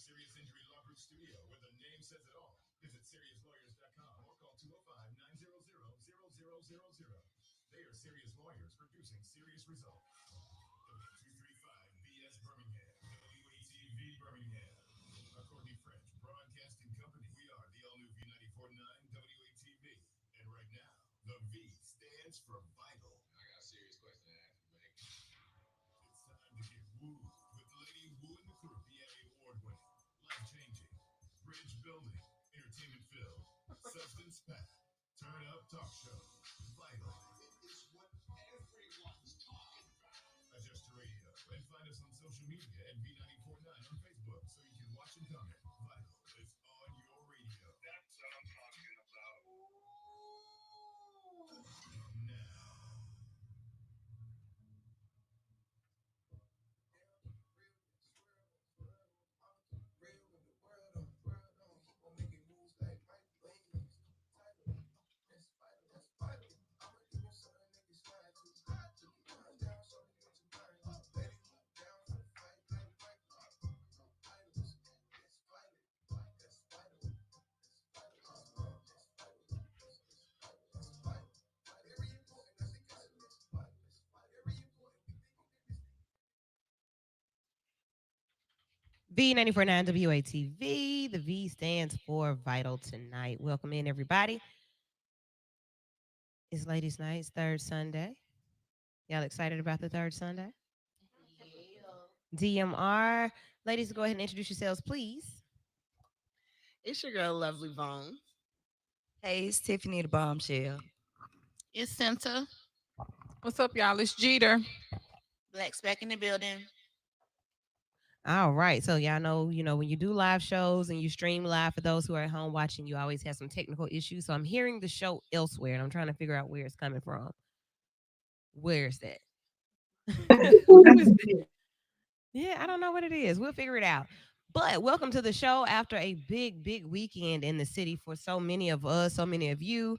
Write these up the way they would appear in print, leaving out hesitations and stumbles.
Serious Injury Law Group Studio, where the name says it all. Visit SeriousLawyers.com or call 205-900-0000. They are serious lawyers producing serious results. W235 BS Birmingham, WATV Birmingham. A Courtney French Broadcasting Company. We are the all-new V94.9 WATV. And right now, the V stands for vital. I got a serious question to ask you, Meg. It's time to get wooed with Lady Woo and the crew. BA award-winning, life-changing, bridge-building, entertainment-filled, substance-packed, turn-up talk show. Vital. It is what everyone's talking about. Adjust your radio and find us on social media at V94.9 on Facebook so you can watch and comment. Vital is on your radio. That's what I'm talking about. Now. V94.9 WATV. The V stands for Vital Tonight. Welcome in, everybody. It's Ladies' Night. It's third Sunday. Y'all excited about the third Sunday? DMR. Ladies, go ahead and introduce yourselves, please. It's your girl, Lovely Vaughn. Hey, it's Tiffany the Bombshell. It's Santa. What's up, y'all? It's Jeter. Black's back in the building. All right. So y'all know, when you do live shows and you stream live, for those who are at home watching, you always have some technical issues. So I'm hearing the show elsewhere and I'm trying to figure out where it's coming from. Where is that? Who is that? Yeah, I don't know what it is. We'll figure it out. But welcome to the show after a big, big weekend in the city for so many of us, so many of you.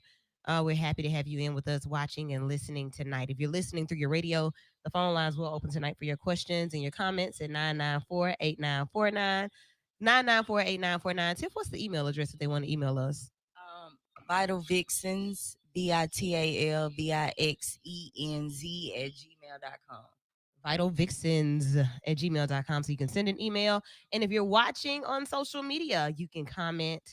We're happy to have you in with us watching and listening tonight. If you're listening through your radio, the phone lines will open tonight for your questions and your comments at 994-8949. 994-8949. Tiff, what's the email address if they want to email us? Vital Vixens, VITALVIXENZ at gmail.com. vitalvixens@gmail.com. So you can send an email. And if you're watching on social media, you can comment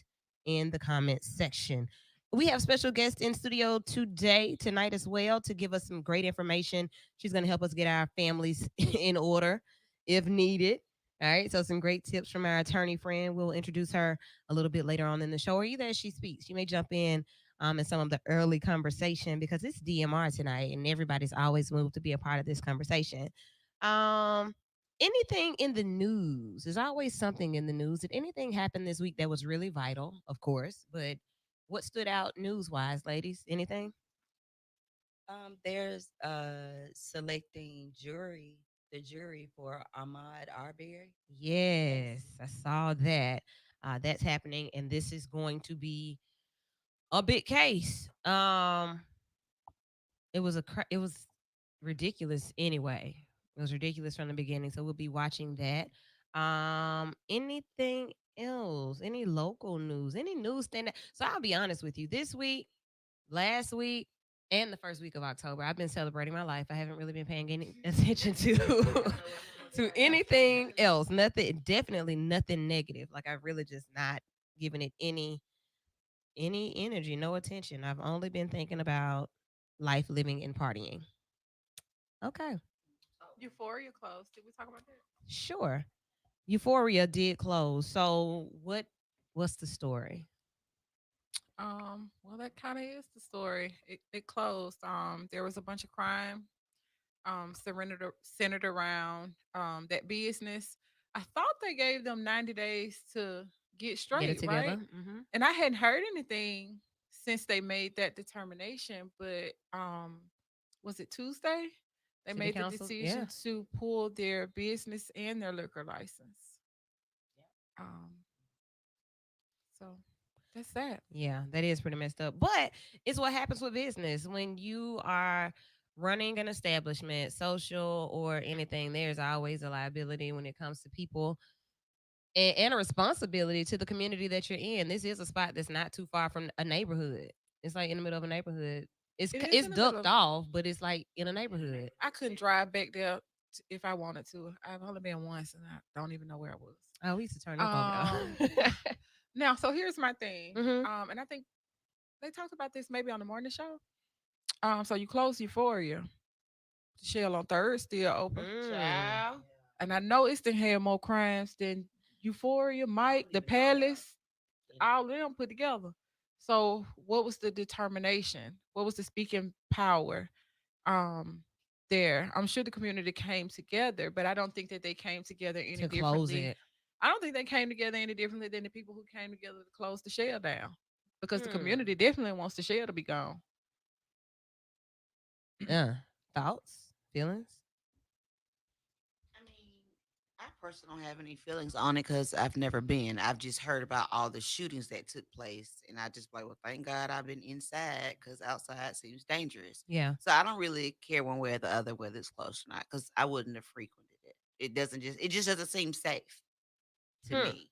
in the comment section. We have special guests in studio tonight as well, to give us some great information. She's going to help us get our families in order if needed. All right. So some great tips from our attorney friend. We'll introduce her a little bit later on in the show, or either as she speaks. She may jump in some of the early conversation, because it's DMR tonight and everybody's always moved to be a part of this conversation. Anything in the news? There's always something in the news. Did anything happen this week that was really vital? Of course, but what stood out news-wise, ladies? Anything? There's selecting the jury for Ahmaud Arbery. Yes, I saw that. That's happening, and this is going to be a big case. It was ridiculous anyway. It was ridiculous from the beginning. So we'll be watching that. Anything else? Any local news? Any news stand out? So I'll be honest with you. This week, last week, and the first week of October, I've been celebrating my life. I haven't really been paying any attention to to anything else. Nothing, definitely nothing negative. Like I've really just not given it any energy, no attention. I've only been thinking about life, living, and partying. Okay, Euphoria closed. Did we talk about that? sure. Euphoria did close. So what's the story? Well, that kind of is the story. It closed. There was a bunch of crime centered around that business. I thought they gave them 90 days to get Get it straight, together. right? And I hadn't heard anything since they made that determination. But was it Tuesday? They City made the council, yeah. decision to pull their business and their liquor license. Um, so that's that. Yeah, that is pretty messed up. But it's what happens with business when you are running an establishment, social or anything. There's always a liability when it comes to people. and a responsibility to the community that you're in. This is a spot that's not too far from a neighborhood. It's like in the middle of a neighborhood. It is It's in the middle ducked of. off, but it's like in a neighborhood. I couldn't drive back there if I wanted to. I've only been once, and I don't even know where I was. Oh, we used to turn up Um, over there. Now, so here's my thing. hmm And I think they talked about this maybe on the morning show. So you close Euphoria. The Shell on Third still open, Child. and I know it's done had more crimes than Euphoria, Mike, the Palace, all of them put together. So, what was the determination? What was the speaking power? Um, there, I'm sure the community came together, but I don't think that they came together any To close differently. it. I don't think they came together any differently than the people who came together to close the Shell down, because the Hmm. community definitely wants the Shell to be gone. Yeah. Thoughts? Feelings? I mean, I personally don't have any feelings on it because I've never been. I've just heard about all the shootings that took place, and I just like, well, thank God I've been inside because outside seems dangerous. Yeah. So I don't really care one way or the other whether it's close or not because I wouldn't have frequented it. It just doesn't seem safe to Hmm. me.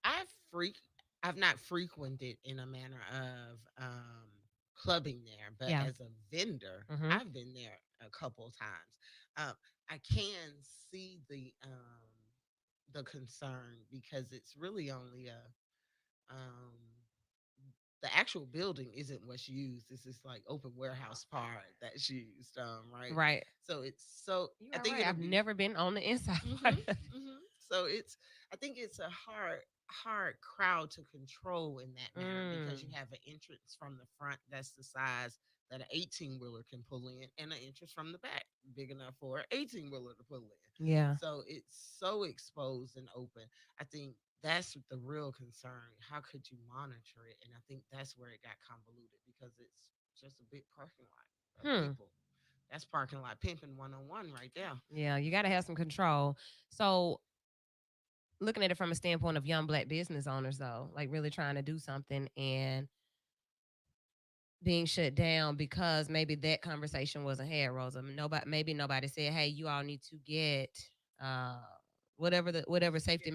I've freak I've not frequented in a manner of clubbing there, but Yeah. as a vendor, hmm I've been there a couple of times. I can see the concern because it's really only a um the actual building isn't what's used. It's this like open warehouse part that's used, right? Right. So it's so You I are think right. it'll I've be never been on the inside. hmm So I think it's a hard crowd to control in that manner because you mm. have an entrance from the front that's the size that an 18 wheeler can pull in, and an entrance from the back big enough for an 18 wheeler to pull in. Yeah. So it's so exposed and open. I think that's the real concern. How could you monitor it? And I think that's where it got convoluted because it's just a big parking lot of Hmm. people. That's parking lot pimping 101 right there. Yeah. You got to have some control. So, looking at it from a standpoint of young black business owners, though, like really trying to do something and being shut down because maybe that conversation wasn't had, Rosa. Maybe nobody said, "Hey, you all need to get uh, whatever safety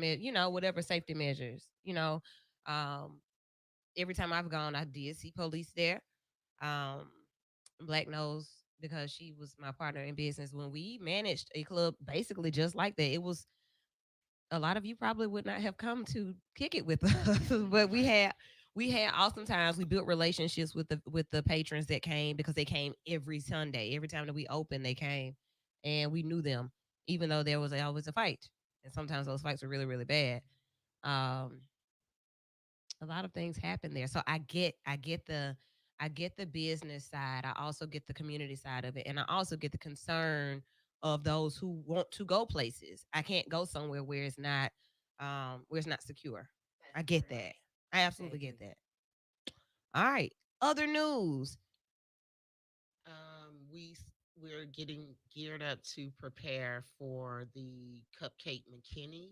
whatever safety measures." Um, every time I've gone, I did see police there. Um, Black knows because she was my partner in business when we managed a club basically just like that. It was a lot of you probably would not have come to kick it with us, but we had awesome times. We built relationships with the patrons that came because they came every Sunday. Every time that we opened, they came, and we knew them, even though there was always a fight, and sometimes those fights were really really bad. Um, a lot of things happen there. So I get the business side. I also get the community side of it, and I also get the concern of those who want to go places. I can't go somewhere where it's not secure. I get that. I absolutely get that. All right. Other news. We're getting geared up to prepare for the Cupcake McKinney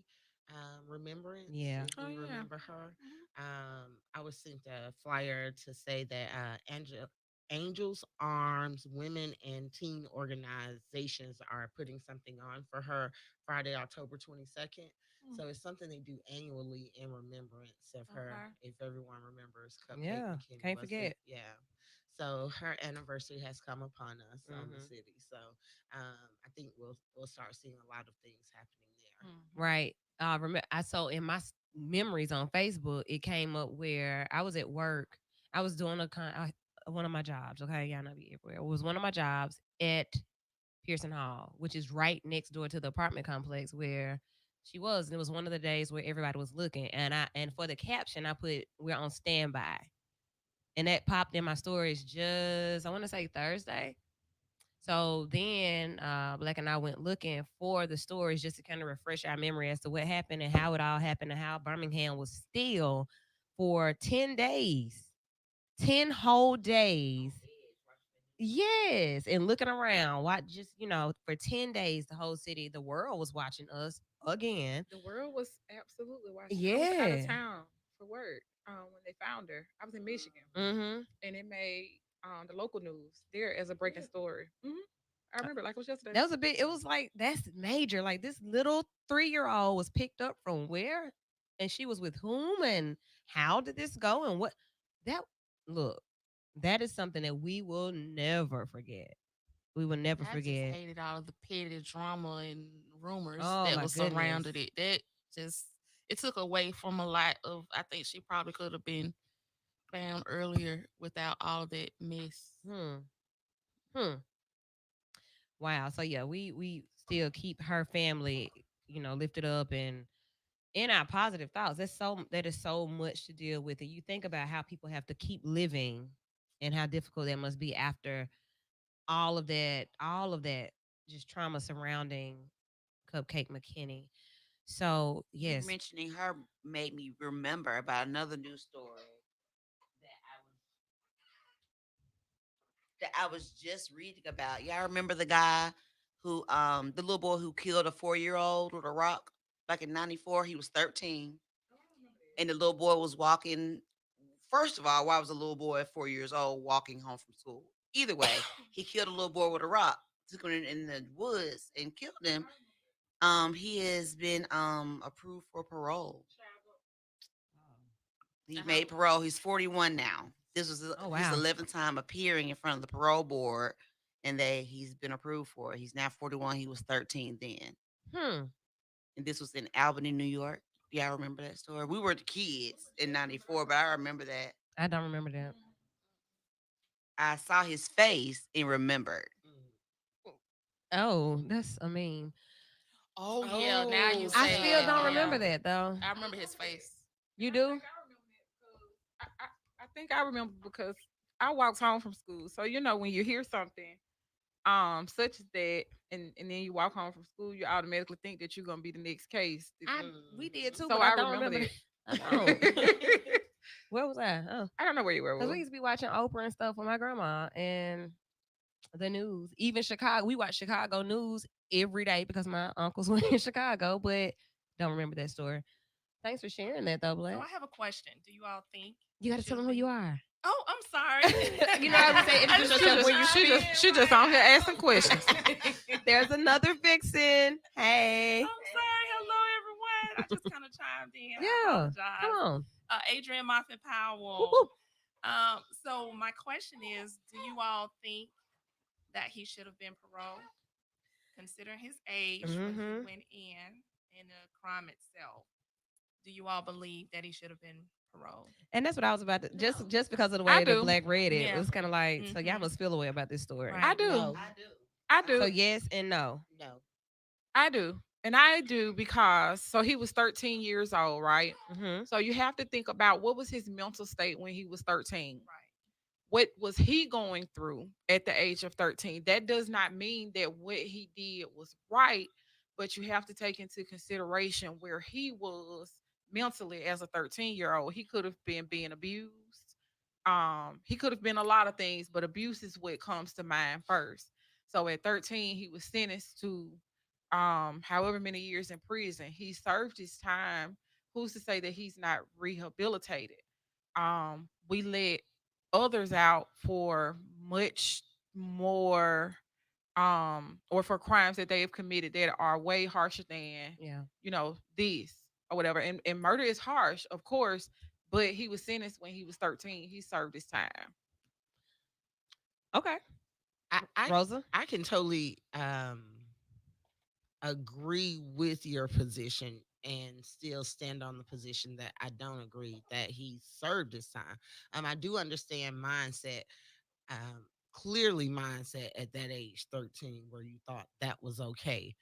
remembrance. Yeah. If Oh we yeah. remember her, I was sent a flyer to say that Angels Arms Women and Teen Organizations are putting something on for her Friday, October 22nd. Mm. So it's something they do annually in remembrance of her. Okay. If everyone remembers, Cupcake Yeah. McKinney Can't was the forget. yeah. So her anniversary has come upon us on the hmm city. So I think we'll start seeing a lot of things happening there. Mhm. Right. Remember, I saw in my memories on Facebook, it came up where I was at work. I was doing one of my jobs. Okay, y'all know me everywhere. It was one of my jobs at Pearson Hall, which is right next door to the apartment complex where she was. And it was one of the days where everybody was looking. And for the caption, I put "We're on standby," and that popped in my stories just I want to say Thursday. So then Black and I went looking for the stories just to kind of refresh our memory as to what happened and how it all happened and how Birmingham was still for 10 days, 10 whole days. Yes. And looking around, what just, for 10 days, the whole city, the world was watching us again. The world was absolutely watching. I was out of Yeah. town for work when they found her. I was in Michigan, Mm-hmm. and it made the local news there as a breaking story. I remember like it was yesterday. That was a bit. It was like that's major. Like this little 3-year-old was picked up from where, and she was with whom, and how did this go, and what that look. That is something that we will never forget. We will never I just forget. hated all of the petty drama and rumors Oh that my was goodness. surrounded it. That just it took away from a lot of. I think she probably could have been found earlier without all that mess. Hmm. Hmm. Wow. So yeah, we still keep her family, lifted up and in our positive thoughts. That is so much to deal with. And you think about how people have to keep living and how difficult that must be after all of that just trauma surrounding Cupcake McKinney. So You yes. mentioning her made me remember about another news story that I was just reading about. Y'all remember the guy who the little boy who killed a 4-year-old with a rock back in '94? He was 13. And the little boy was walking. First of all, why was a little boy at 4 years old walking home from school? Either way, he killed a little boy with a rock, took him in the woods and killed him. He has been approved for parole. He made parole. He's 41 now. This was Oh his wow. 11th time appearing in front of the parole board, and he's been approved for it. He's now 41. He was 13 then, Hmm. and this was in Albany, New York. Y'all remember that story? We were the kids in '94, but I remember that. I don't remember that. I saw his face and remembered. Oh, that's I mean, Oh yeah, now you Oh, I say still it. don't child. remember Yeah, that though. I remember his face. You I do? think I remember that because I think I remember because I walked home from school. So when you hear something such as that and then you walk home from school, you automatically think that you're gonna be the next case. We did too, So but I I don't remember remember that. that. I don't. Where was I? Oh, I don't know where you were. because we used to be watching Oprah and stuff with my grandma and the news. Even Chicago, we watch Chicago news every day because my uncles were in Chicago, but don't remember that story. Thanks for sharing that though, So Black. I have a question. Do you all think You got he to tell should them have who been? you are. Oh, I'm sorry. You know, I would say I introduce just She yourself just, when you chimed she speak. just, in, she just right? on here asking questions. There's another vixen. Hey. I'm sorry. Hello, everyone. I just kind of chimed in. I Yeah. Come apologize. on. Adrienne Moffett Whoop, Powell. whoop. So my question is, do you all think that he should have been paroled, considering his age when he Mm-hmm. went in and the crime itself? Do you all believe that he should have been paroled? And that's what I was about to just because of the I way that do. Black read it, it Yeah. was kind of like, so y'all Mm-hmm. must feel a way about this story. I Right. do. No, I do. I So do. yes and no. no. I do. And I do because so he was 13 years old, right? Mm-hmm. So you have to think about what was his mental state when he was 13. Right. What was he going through at the age of 13? That does not mean that what he did was right, but you have to take into consideration where he was mentally as a 13-year-old. He could have been being abused. He could have been a lot of things, but abuse is what comes to mind first. So at 13, he was sentenced to however many years in prison. He served his time. Who's to say that he's not rehabilitated? We let others out for much more or for crimes that they have committed that are way harsher than Yeah. this or whatever. And murder is harsh, of course, but he was sentenced when he was 13. He served his time. Okay. I, I Rosa. I can totally agree with your position and still stand on the position that I don't agree that he served his time. I do understand mindset, clearly mindset at that age, 13, where you thought that was okay.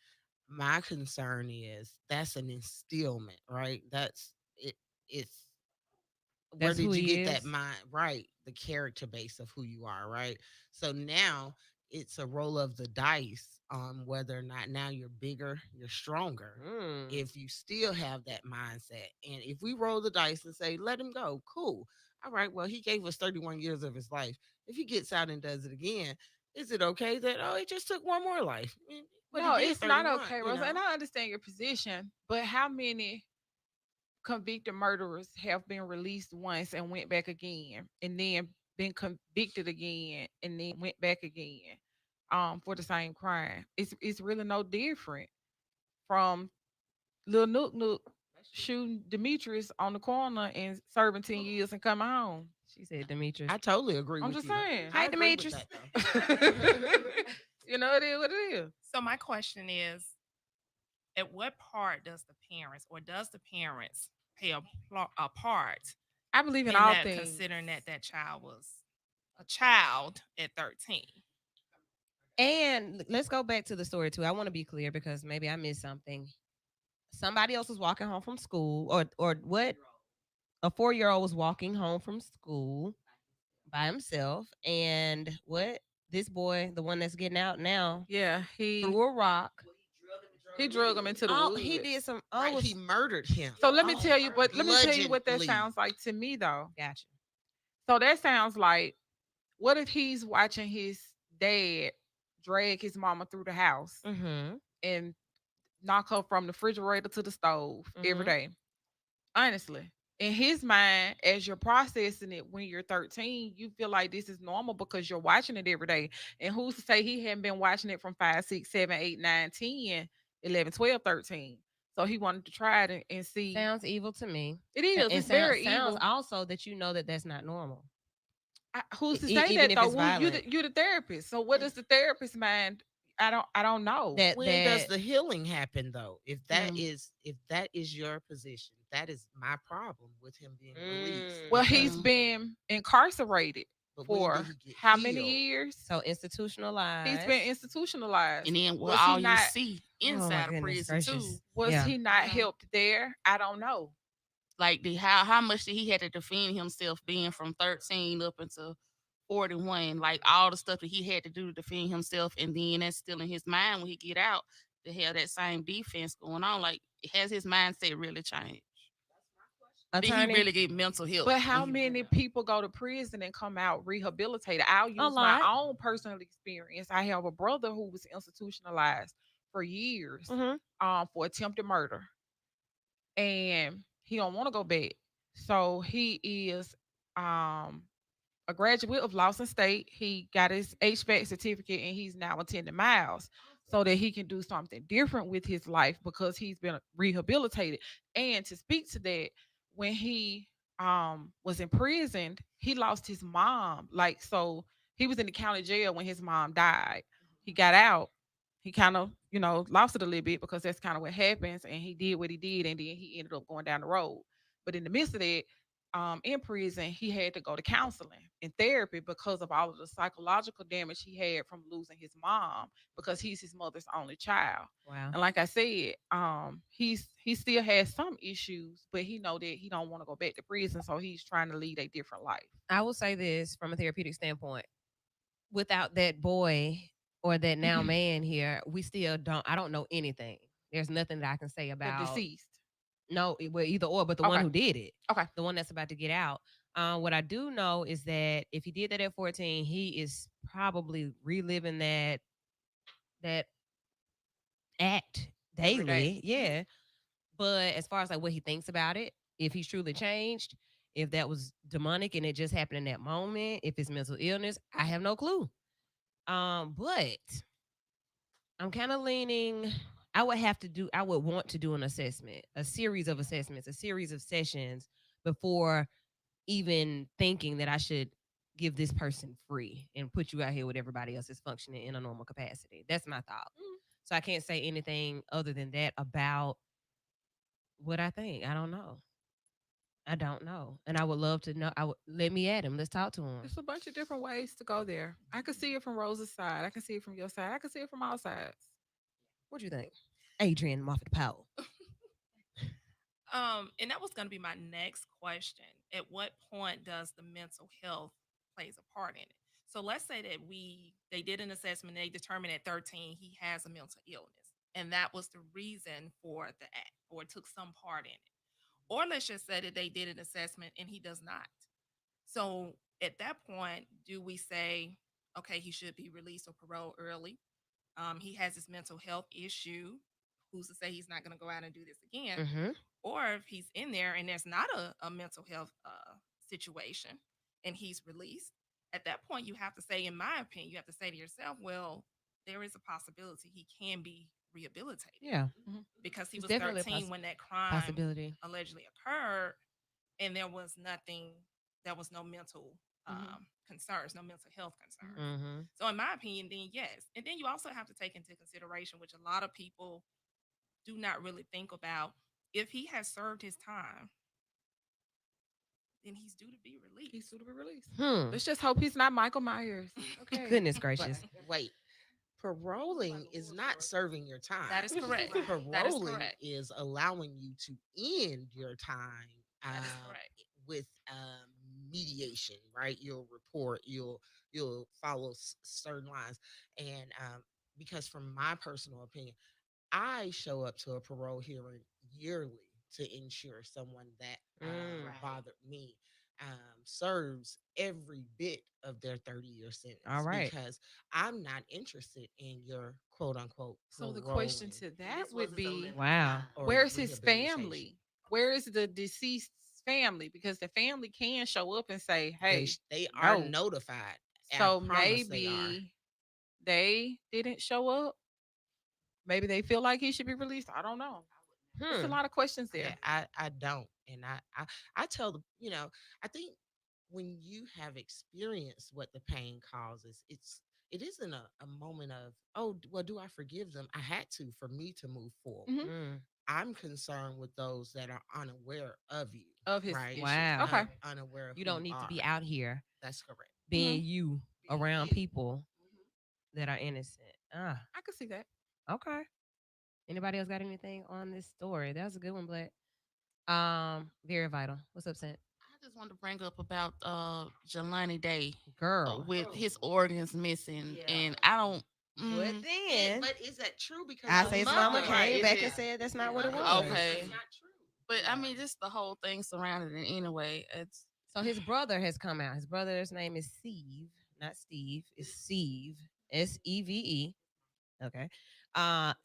My concern is that's an instillment, right? That's it. It's where That's who did you he get that is. mind right, the character base of who you are, right? So now it's a roll of the dice on whether or not now you're bigger, you're stronger. Mm. If you still have that mindset, and if we roll the dice and say let him go, cool, all right, well, he gave us 31 years of his life. If he gets out and does it again, is it okay that, oh, he just took one more life? I mean, but he No, did it's not 31, okay, you Rosa. And know. I understand your position, but how many convicted murderers have been released once and went back again and then been convicted again and then went back again? for the same crime. It's really no different from Lil Nook Nook shooting Demetrius on the corner and serving 10 years and coming home. She said Demetrius. I totally agree I'm with just you. saying. I Hi, agree with Demetrius. that, though. You know, it is what it is. So my question is, at what part does the parents or does the parents play a part I believe in in all that, things. considering that that child was a child at 13? And let's go back to the story too. I want to be clear because maybe I missed something. Somebody else was walking home from school, or what? A 4-year-old was walking home from school by himself, and what? This boy, the one that's getting out now, Yeah, threw a rock. he drug him into the Oh, woods. he did some. Oh, Right, he murdered him. So let me Oh, tell you, but let me tell you what that bludgeonedly. sounds like to me though. gotcha. So that sounds like, what if he's watching his dad drag his mama through the house Mm-hmm. and knock her from the refrigerator to the stove every Mhm. day? Honestly, in his mind, as you're processing it when you're 13, you feel like this is normal because you're watching it every day. And who's to say he hadn't been watching it from 5, 6, 7, 8, 9, 10, 11, 12, 13? So he wanted to try it and see. Sounds evil to me. It is. And It's very sounds evil. also that you know that that's not normal. Who's to E- say even that if though? it's Well, violent. you're the therapist. So what does the therapist mind? I don't know. That When does that the healing happen, though? If that Mm. is your position, that is my problem with him being released. Well, Okay. he's been incarcerated But when for did he get how many healed? years? So institutionalized. He's been institutionalized. And then what Was he all you not- see Oh, my inside of goodness prison too. gracious. Was Yeah. he not Yeah. helped there? I don't know. Like how much did he had to defend himself being from 13 up until 41, like all the stuff that he had to do to defend himself, and then that's still in his mind when he get out to have that same defense going on. Like, has his mindset really changed? Did he Attorney. really get mental health? But how when he- many people go to prison and come out rehabilitated? I'll use lot. my own personal experience. I have a brother who was institutionalized for years Mhm. for attempted murder, and he don't want to go back. So he is a graduate of Lawson State. He got his HVAC certificate and he's now attending Miles so that he can do something different with his life because he's been rehabilitated. And to speak to that, when he was imprisoned, he lost his mom. Like, so he was in the county jail when his mom died. He got out. He kind of, lost it a little bit because that's kind of what happens. And he did what he did, and then he ended up going down the road. But in the midst of that, in prison, he had to go to counseling and therapy because of all of the psychological damage he had from losing his mom because he's his mother's only child. Wow. And like I said, he still has some issues, but he know that he don't want to go back to prison, so he's trying to lead a different life. I will say this from a therapeutic standpoint. Without that boy or that now man here, we still don't. I don't know anything. There's nothing that I can say The about deceased. No, well, either or, but the one Okay. who did it. Okay. The one that's about to get out. What I do know is that if he did that at 14, he is probably reliving that act Every day. daily. Yeah. But as far as like what he thinks about it, if he's truly changed, if that was demonic and it just happened in that moment, if it's mental illness, I have no clue. But I'm kind of leaning. I would want to do an assessment, a series of assessments, a series of sessions before even thinking that I should give this person free and put you out here with everybody else is functioning in a normal capacity. That's my thought. So I can't say anything other than that about what I think. I don't know. I don't know. And I would love to know. Let me at him. Let's talk to him. There's a bunch of different ways to go there. I can see it from Rosa's side. I can see it from your side. I can see it from all sides. What do you think? Adrienne Moffett Powell. And that was going to be my next question. At what point does the mental health plays a part in it? So let's say that they did an assessment, they determined at 13 he has a mental illness, and that was the reason for the act, or took some part in it. Or let's just say that they did an assessment and he does not. So at that point, do we say, okay, he should be released or paroled early? He has this mental health issue. Who's to say he's not going to go out and do this again? Mm-hmm. Or if he's in there and there's not a mental health situation and he's released, at that point you have to say, in my opinion, you have to say to yourself, well, there is a possibility he can be rehabilitated. Yeah, Because he it's was definitely a 13 when that crime possibility. allegedly occurred, and there was no mental concerns, no mental health concerns. Mm-hmm. So, in my opinion, then yes. And then you also have to take into consideration, which a lot of people do not really think about, if he has served his time, then he's due to be released. He's due to be released. Hmm. Let's just hope he's not Michael Myers. Okay. Goodness But gracious. wait, paroling is not serving your time. That is correct. Paroling That is correct. is allowing you to end your time That is correct. with mediation, right? You'll report, you'll follow certain lines, and because from my personal opinion, I show up to a parole hearing yearly to ensure someone that bothered me serves every bit of their 30-year sentence. All right. Because I'm not interested in your quote unquote. So the question to that would be, Wow. where's his family? Where is the deceased's family? Because the family can show up and say, hey, They are no. notified. I So promise they are. maybe they didn't show up. Maybe they feel like he should be released. I don't know. There's a lot of questions there. I don't, and I tell the I think when you have experienced what the pain causes, it isn't a moment of, oh well, do I forgive them? I had to for me to move forward. Mhm. I'm concerned with those that are unaware of you, Of his right? issues. Wow. Okay. Unaware of You who don't need to be are. out here That's correct. being you around people that are innocent. I could see that. Okay. Anybody else got anything on this story? That was a good one, Black. Very vital. What's up, Sant? I just wanted to bring up about Jelani Day Girl. with his organs missing, and I don't. But then But is that true? Because I the say his mama mother- came Is back it- and said that's not what it was. Okay. It's not true. But I mean, just the whole thing surrounding it anyway. It's So his brother has come out. His brother's name is Steve, not Steve. It's Steve, Seve. Okay.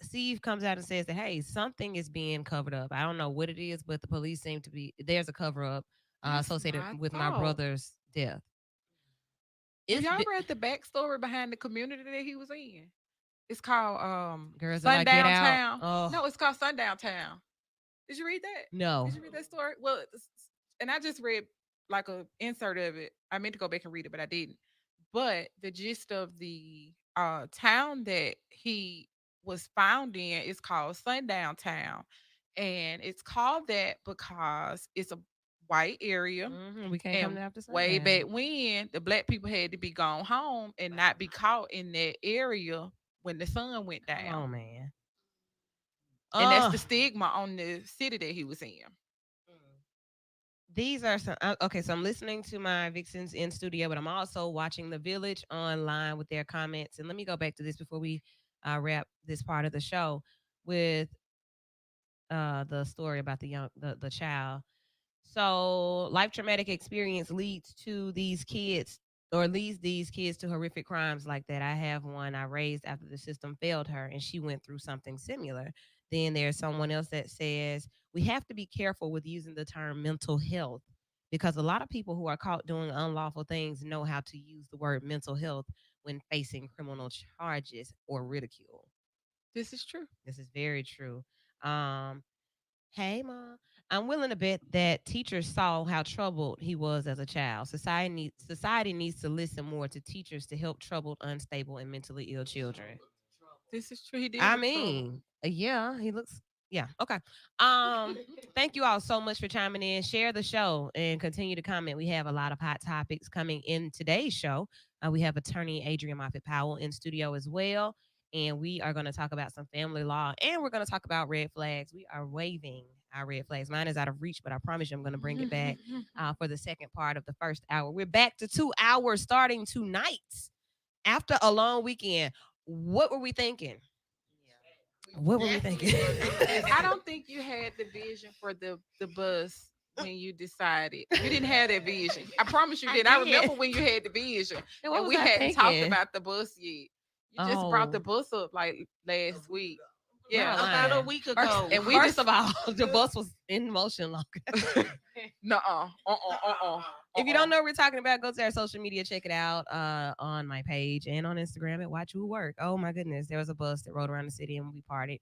Steve comes out and says that hey, something is being covered up. I don't know what it is, but the police seem to be there's a cover up That's associated my with my thought. brother's death. Have It's y'all bi- read the backstory behind the community that he was in? It's called Girls That Like Get Sundown Out. Town. Oh. No, it's called Sundown Town. Did you read that? No. Did you read that story? Well, and I just read like a insert of it. I meant to go back and read it, but I didn't. But the gist of the town that he was found in is called Sundown Town, and it's called that because it's a white area. We can't come And there after way sundown. back when, the black people had to be gone home and not be caught in that area when the sun went down. Come on, man. And that's the stigma on the city that he was in. These are some okay. So I'm listening to my Vixens in studio, but I'm also watching The Village online with their comments. And let me go back to this before we wrap this part of the show with the story about the child. So life traumatic experience leads to these kids or leads these kids to horrific crimes like that. I have one I raised after the system failed her and she went through something similar. Then there's someone else that says we have to be careful with using the term mental health because a lot of people who are caught doing unlawful things know how to use the word mental health when facing criminal charges or ridicule. This is true. This is very true. Hey, Mom. I'm willing to bet that teachers saw how troubled he was as a child. Society needs to listen more to teachers to help troubled, unstable, and mentally ill children. This is true. He did. I look troubled. mean, yeah, he looks. Yeah. Okay. Thank you all so much for chiming in. Share the show and continue to comment. We have a lot of hot topics coming in today's show. We have attorney Adrienne Moffett Powell in studio as well. And we are going to talk about some family law and we're going to talk about red flags. We are waving our red flags. Mine is out of reach, but I promise you I'm going to bring it back for the second part of the first hour. We're back to 2 hours starting tonight after a long weekend. What were we thinking? What were we thinking? I don't think you had the vision for the bus when you decided. You didn't have that vision. I promise you did. I remember when you had the vision. And what And was we I hadn't talked thinking? about the bus yet. You just brought the Oh. bus up like last week. Yeah. Y'all About a lying. week First, ago. and we first of all, the bus was in motion longer. Nuh-uh. If you don't know what we're talking about, go to our social media, check it out on my page and on Instagram at Watch Who Work. Oh my goodness, there was a bus that rode around the city and we partied.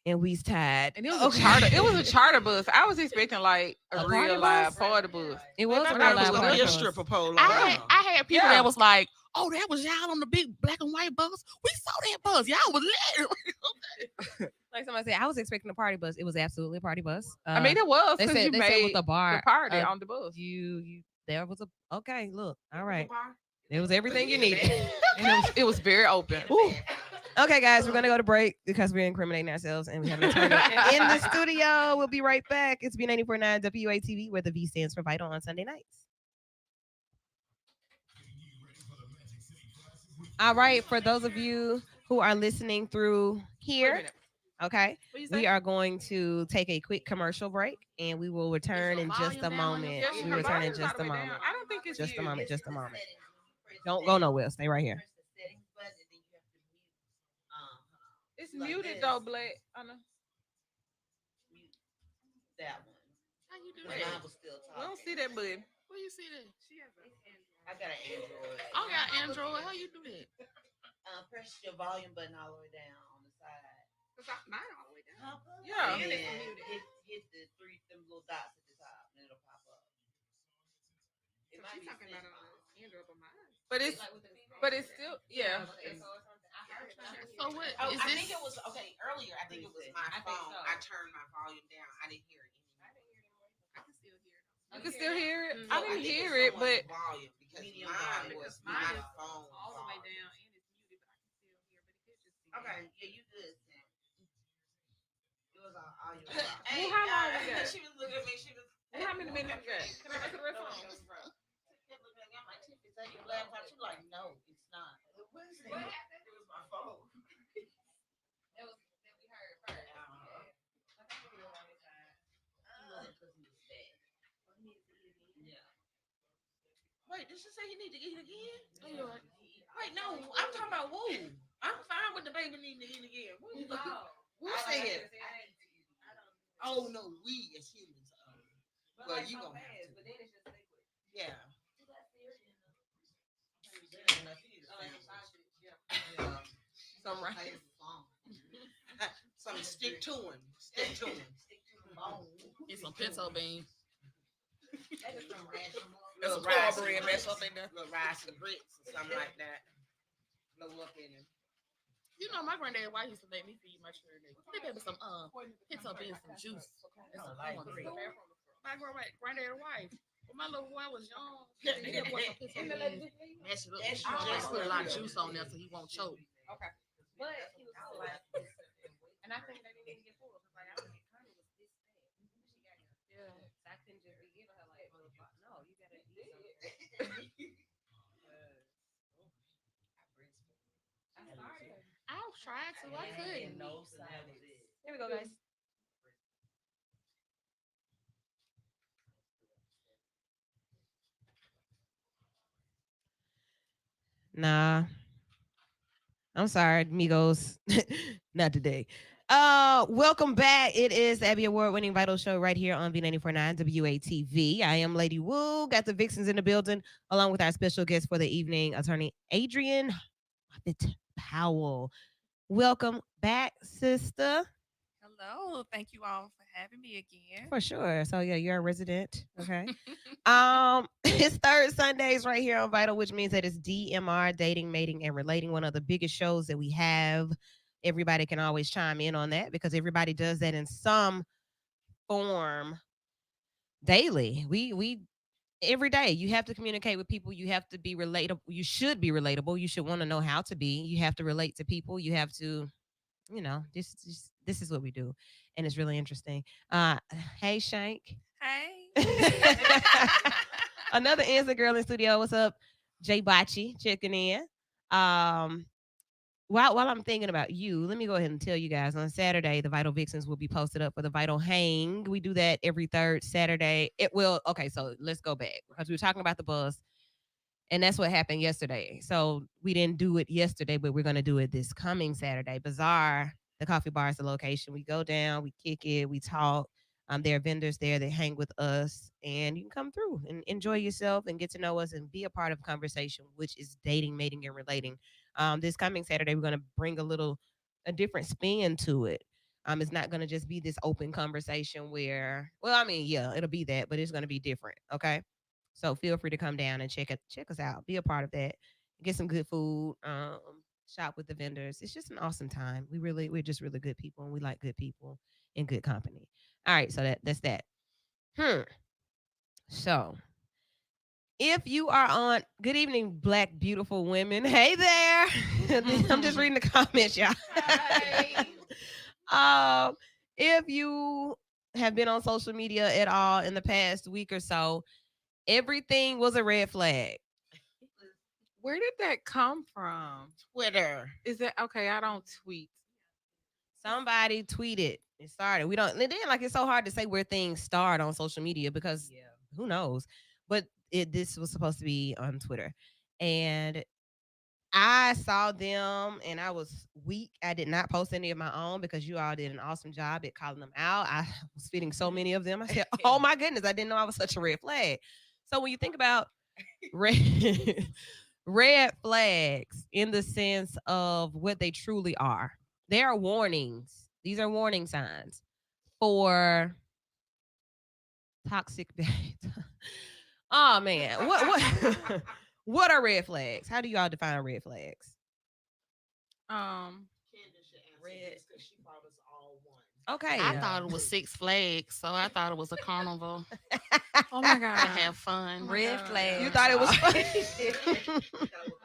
And we's tied. And it was a charter. It was a charter bus. I was expecting like a, A real party live bus? party bus. It was I a thought real it was live gonna party be a bus. stripper pole. I had people Yeah. that was like, "Oh, that was y'all on the big black and white bus. We saw that bus. Y'all was lit." Like somebody said, I was expecting a party bus. It was absolutely a party bus. I mean, it was they because said you they said made with the bar the party uh, on the bus. you there was a okay. Look, all right. It was everything you needed. And it was very open. Ooh. Okay, guys, we're gonna go to break because we're incriminating ourselves and we have an attorney in the studio. We'll be right back. It's B94.9 WATV, where the V stands for Vital on Sunday nights. All right, for those of you who are listening through here, okay, we are going to take a quick commercial break and we will return in just a moment. Yes, We her return in volume's just all a the way moment. down. I don't think it's Just a you. moment. Just a moment. Don't go nowhere. Stay right here. It's muted though, Black. I know. That one. How you do When that? I was still We talking. don't see that, bud. Where you see that? I got an Android. I got Android. How you do that? Press your volume button all the way down on the side. Mine all the way down. Yeah. And then hit the them little dots at the top, and it'll pop up. It might be talking about Android, but mine. But it's still yeah. So what Oh, is I this? think it was okay earlier. I think it was my phone. I turned my volume down. I didn't hear it anymore. I can still hear it. You can still hear it. Mhm. I So didn't think hear it's it, but someone's volume because Medium mine volume. was Mine my is phone all the way volume. down and it's muted, but I can still hear. But it could just be. Okay, yeah, you good. Sam. It was all your. Well, how long we got? She was looking at me. She was. how many minutes we got? Can I go to the rest of them? I'm like, Tiff, is that your laptop? She's like, no, it's not. What is it? It was my phone. Wait, did she say he need to eat again? Oh, you're right. Wait, no, I'm talking about Woo. I'm fine with the baby needing to eat again. Who said? Oh no, we as humans. Well, you gonna have to. Yeah. Some right. Some stick to him. Stick to him. Get some pinto beans. Little rice bread mess up in there. Little rice and grits or something like that. Little up in him. You know, my granddad, why he used to let me feed my children? They gave me some pinto beans, some juice. And some cornbread. My granddad wife. When my little boy was young, he didn't want some pinto beans. Mash it up. Just put a lot of juice on there so he won't choke. Okay. But he was full. And I think they didn't even get full because like I was Connie was this fat. She got yeah. So I couldn't just be giving her like no, you gotta eat something. I tried to. I couldn't. Here we go, guys. Nah. I'm sorry, Migos. Not today. Welcome back. It is the Abby Award-winning Vital Show right here on V94.9 WATV. I am Lady Wu. Got the Vixens in the building, along with our special guest for the evening, attorney Adrienne Moffett Powell. Welcome back, sister. Hello. Thank you all for having me again. For sure. So yeah, you're a resident. Okay. It's third Sundays right here on Vital, which means that it's DMR, dating, mating, and relating, one of the biggest shows that we have. Everybody can always chime in on that because everybody does that in some form daily. We every day you have to communicate with people. You have to be relatable. You should be relatable. You should want to know how to be. You have to relate to people. You have to, this is what we do, and it's really interesting. Hey, Shank. Hey. Another Answer girl in studio. What's up, Jay Bocci checking in. While I'm thinking about you, let me go ahead and tell you guys on Saturday, the Vital Vixens will be posted up for the Vital Hang. We do that every third Saturday. Okay, so let's go back because we were talking about the bus, and that's what happened yesterday. So we didn't do it yesterday, but we're going to do it this coming Saturday. Bizarre The coffee bar is the location. We go down, we kick it, we talk. There are vendors there that hang with us, and you can come through and enjoy yourself and get to know us and be a part of conversation, which is dating, mating, and relating. This coming Saturday, we're going to bring a different spin to it. It's not going to just be this open conversation where, well, I mean, yeah, it'll be that, but it's going to be different. Okay. So feel free to come down and check us out. Be a part of that. Get some good food. Shop with the vendors. It's just an awesome time. We're just really good people, and we like good people in good company. All right, so that's that. So if you are on, good evening, Black beautiful women. Hey there. I'm just reading the comments, y'all. If you have been on social media at all in the past week or so, everything was a red flag. Where did that come from? Twitter. Is that okay? I don't tweet. Somebody tweeted it started. We don't, and then like it's so hard to say where things start on social media because who knows? But this was supposed to be on Twitter, and I saw them and I was weak. I did not post any of my own because you all did an awesome job at calling them out. I was feeding so many of them. I said, oh my goodness, I didn't know I was such a red flag. So when you think about red flags in the sense of what they truly are, they are warnings. These are warning signs for toxic behavior. Oh man, what what are red flags? How do y'all define red flags? Red. She brought us all one. Okay. I thought it was Six Flags, so I thought it was a carnival Oh my to god. have fun. Oh my Red God. flag. You thought it was funny.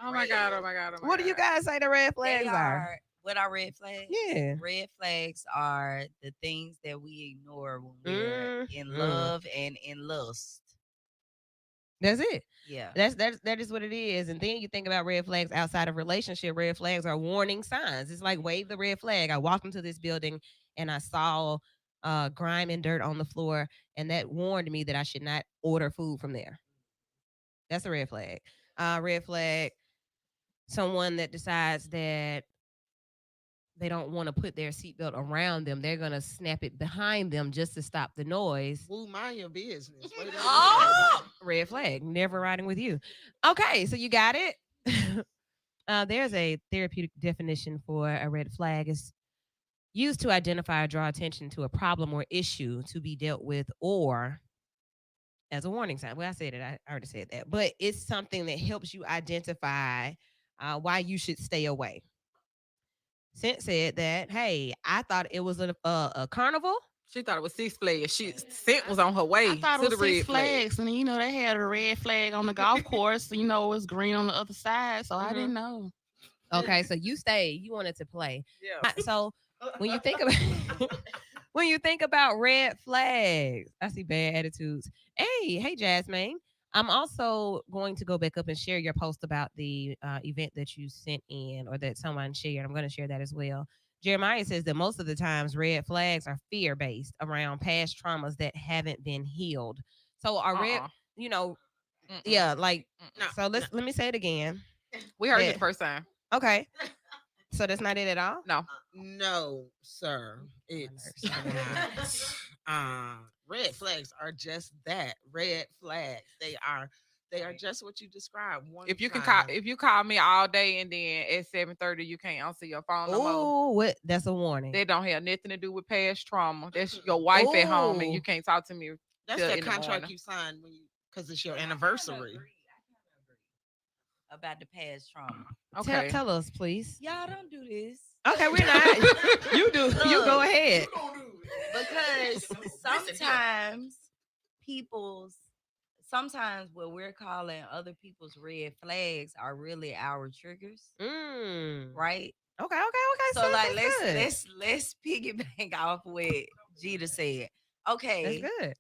Oh my god. Oh my god. Oh my What do you God. guys say the red flags They are? are what are red flags? Yeah. Red flags are the things that we ignore when we're in Mhm. love and in lust. That's it. Yeah. That is what it is. And then you think about red flags outside of relationship. Red flags are warning signs. It's like wave the red flag. I walked into this building and I saw grime and dirt on the floor, and that warned me that I should not order food from there. That's a red flag. Red flag. Someone that decides that they don't want to put their seatbelt around them. They're gonna snap it behind them just to stop the noise. Woo, mind your business. Wait a minute. Oh, red flag. Never riding with you. Okay, so you got it. There's a therapeutic definition for a red flag. Is used to identify or draw attention to a problem or issue to be dealt with, or as a warning sign. Well, I said it. I already said that, but it's something that helps you identify why you should stay away. Sent said that, hey, I thought it was a carnival. She thought it was Six Flags. Scent was on her way I thought to it the was red Six Flags, and you know they had a red flag on the golf course. You know it was green on the other side, so I didn't know. Okay, so you stayed. You wanted to play. Yeah. So when you think about when you think about red flags, I see bad attitudes. Hey, Jasmine. I'm also going to go back up and share your post about the event that you sent in or that someone shared. I'm going to share that as well. Jeremiah says that most of the times red flags are fear based around past traumas that haven't been healed. So are red, you know, yeah, like so let me say it again. We heard Yeah. it the first time. Okay. So that's not it at all? No. No, sir. It's red flags are just that. Red flags. They are just what you described. If you call me all day and then at 7:30 you can't answer your phone no more, Oh, what? That's a warning. that don't have nothing to do with past trauma. That's your wife at home and Ooh. you can't talk to me. that's till that in the contract morning. you signed when you because it's your anniversary. About the past trauma. Okay. Tell us, please. Y'all don't do this. Okay, we're not. You do. You go ahead. Because sometimes what we're calling other people's red flags are really our triggers, right? Okay. So sis, like that's good. let's piggyback off what Gita said. Okay, That's good.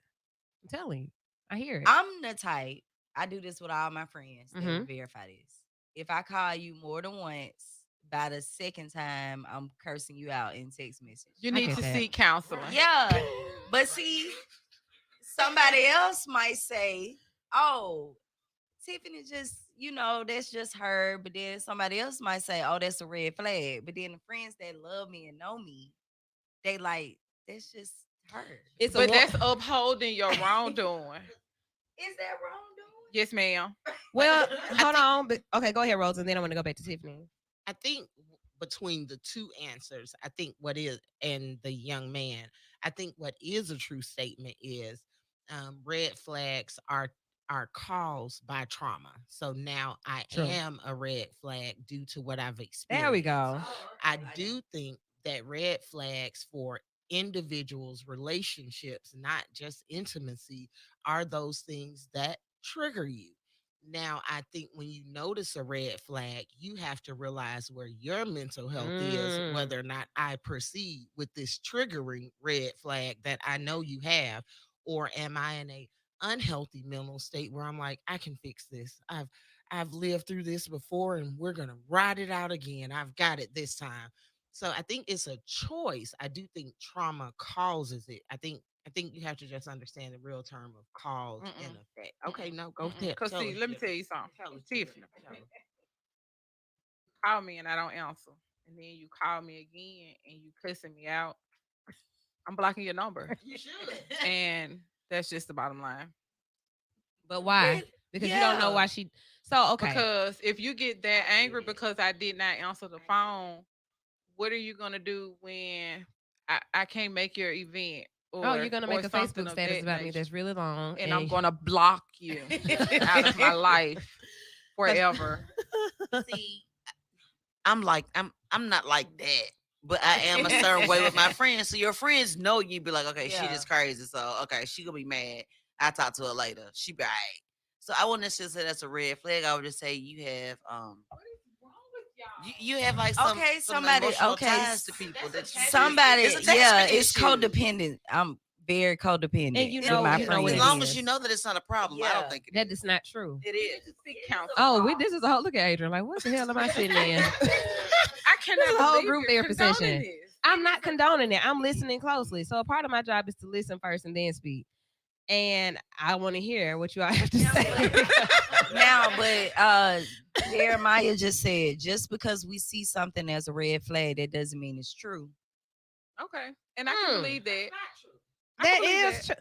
I'm telling you. I hear it. I'm the type. I do this with all my friends. They Mhm. will verify this. If I call you more than once, by the second time, I'm cursing you out in text message. You I need get to that. seek counseling. Yeah, but see, somebody else might say, "Oh, Tiffany just, that's just her. But then somebody else might say, "Oh, that's a red flag." But then the friends that love me and know me, they like that's just her. It's a But wo- that's upholding your wrongdoing. Is that wrongdoing? Yes, ma'am. well, I hold think on. But okay, go ahead, Rose, and then I want to go back to Tiffany. I think between the two answers, I think what is and the young man, I think what is a true statement is red flags are caused by trauma. So now I True. am a red flag due to what I've There we experienced. go. I do think that red flags for individuals, relationships, not just intimacy, are those things that trigger you. Now, I think when you notice a red flag, you have to realize where your mental health is, Mm. whether or not I proceed with this triggering red flag that I know you have, or am I in a unhealthy mental state where I'm like, I can fix this. I've lived through this before and we're gonna ride it out again. I've got it this time. So I think it's a choice. I do think trauma causes it. I think you have to just understand the real term of cause and Mm-mm. effect. Okay, no, go Mm-mm. ahead. Cause Tell see, us, let me Tiffany. tell you something. Tell us, Tiffany, Tell us. call me and I don't answer, and then you call me again and you cussing me out. I'm blocking your number, You should. and that's just the bottom line. But why? Really? Because you don't know Yeah. why she. So okay. Because if you get that angry because I did not answer the phone, what are you gonna do when I can't make your event Oh, you're gonna make a something Facebook of status that about me nature? that's really long, And I'm gonna block you out of my life forever. See, I'm not like that, but I am a certain way with my friends. So your friends know you be like, okay, she Yeah. just crazy. So okay, she gonna be mad. I talk to her later. She be alright. So I wouldn't necessarily say that's a red flag. I would just say you have you have like Okay, some somebody. emotional Okay, ties to people that you somebody. it's Yeah, attachment it's issues. codependent. I'm very codependent And you with know- my you know As what it friends. long as is. you know that it's not a problem, I Yeah. don't think that is not true. it is. Seek counsel. Oh, this is a whole look at Adrian. Like, what the hell am I sitting in? I cannot This is a whole believe group you're therapy condoning session. this. I'm not condoning it. I'm listening closely. So a part of my job is to listen first and then speak. And I want to hear what you all have to say. Now, but Jeremiah just said just because we see something as a red flag, that doesn't mean it's true. Okay, and I can Hmm. believe that. I That believe is true.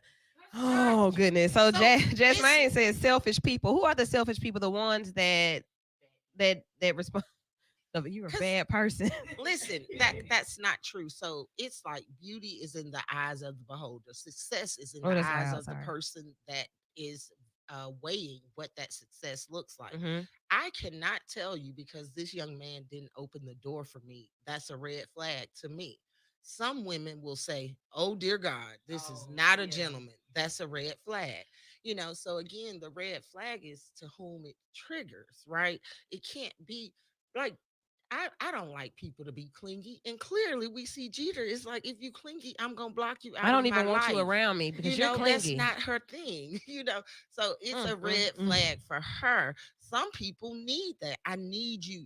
Oh goodness. So Jasmine says selfish people. Who are the selfish people? The ones that respond. No, but you're a 'Cause- bad person. Listen, that's not true. So it's like beauty is in the eyes of the beholder. Success is in Oh, the that's eyes loud, of the sorry. person that is weighing what that success looks like. Mhm. I cannot tell you because this young man didn't open the door for me. That's a red flag to me. Some women will say, "Oh dear God, this is not a gentleman." That's a red flag. So again, the red flag is to whom it triggers, right? It can't be like I don't like people to be clingy. And clearly we see Jeter is like, if you clingy, I'm gonna block you out I don't of my even want you life. around me because you're That's clingy. not her thing, So it's a Mm, red mm. flag for her. Some people need that. I need you.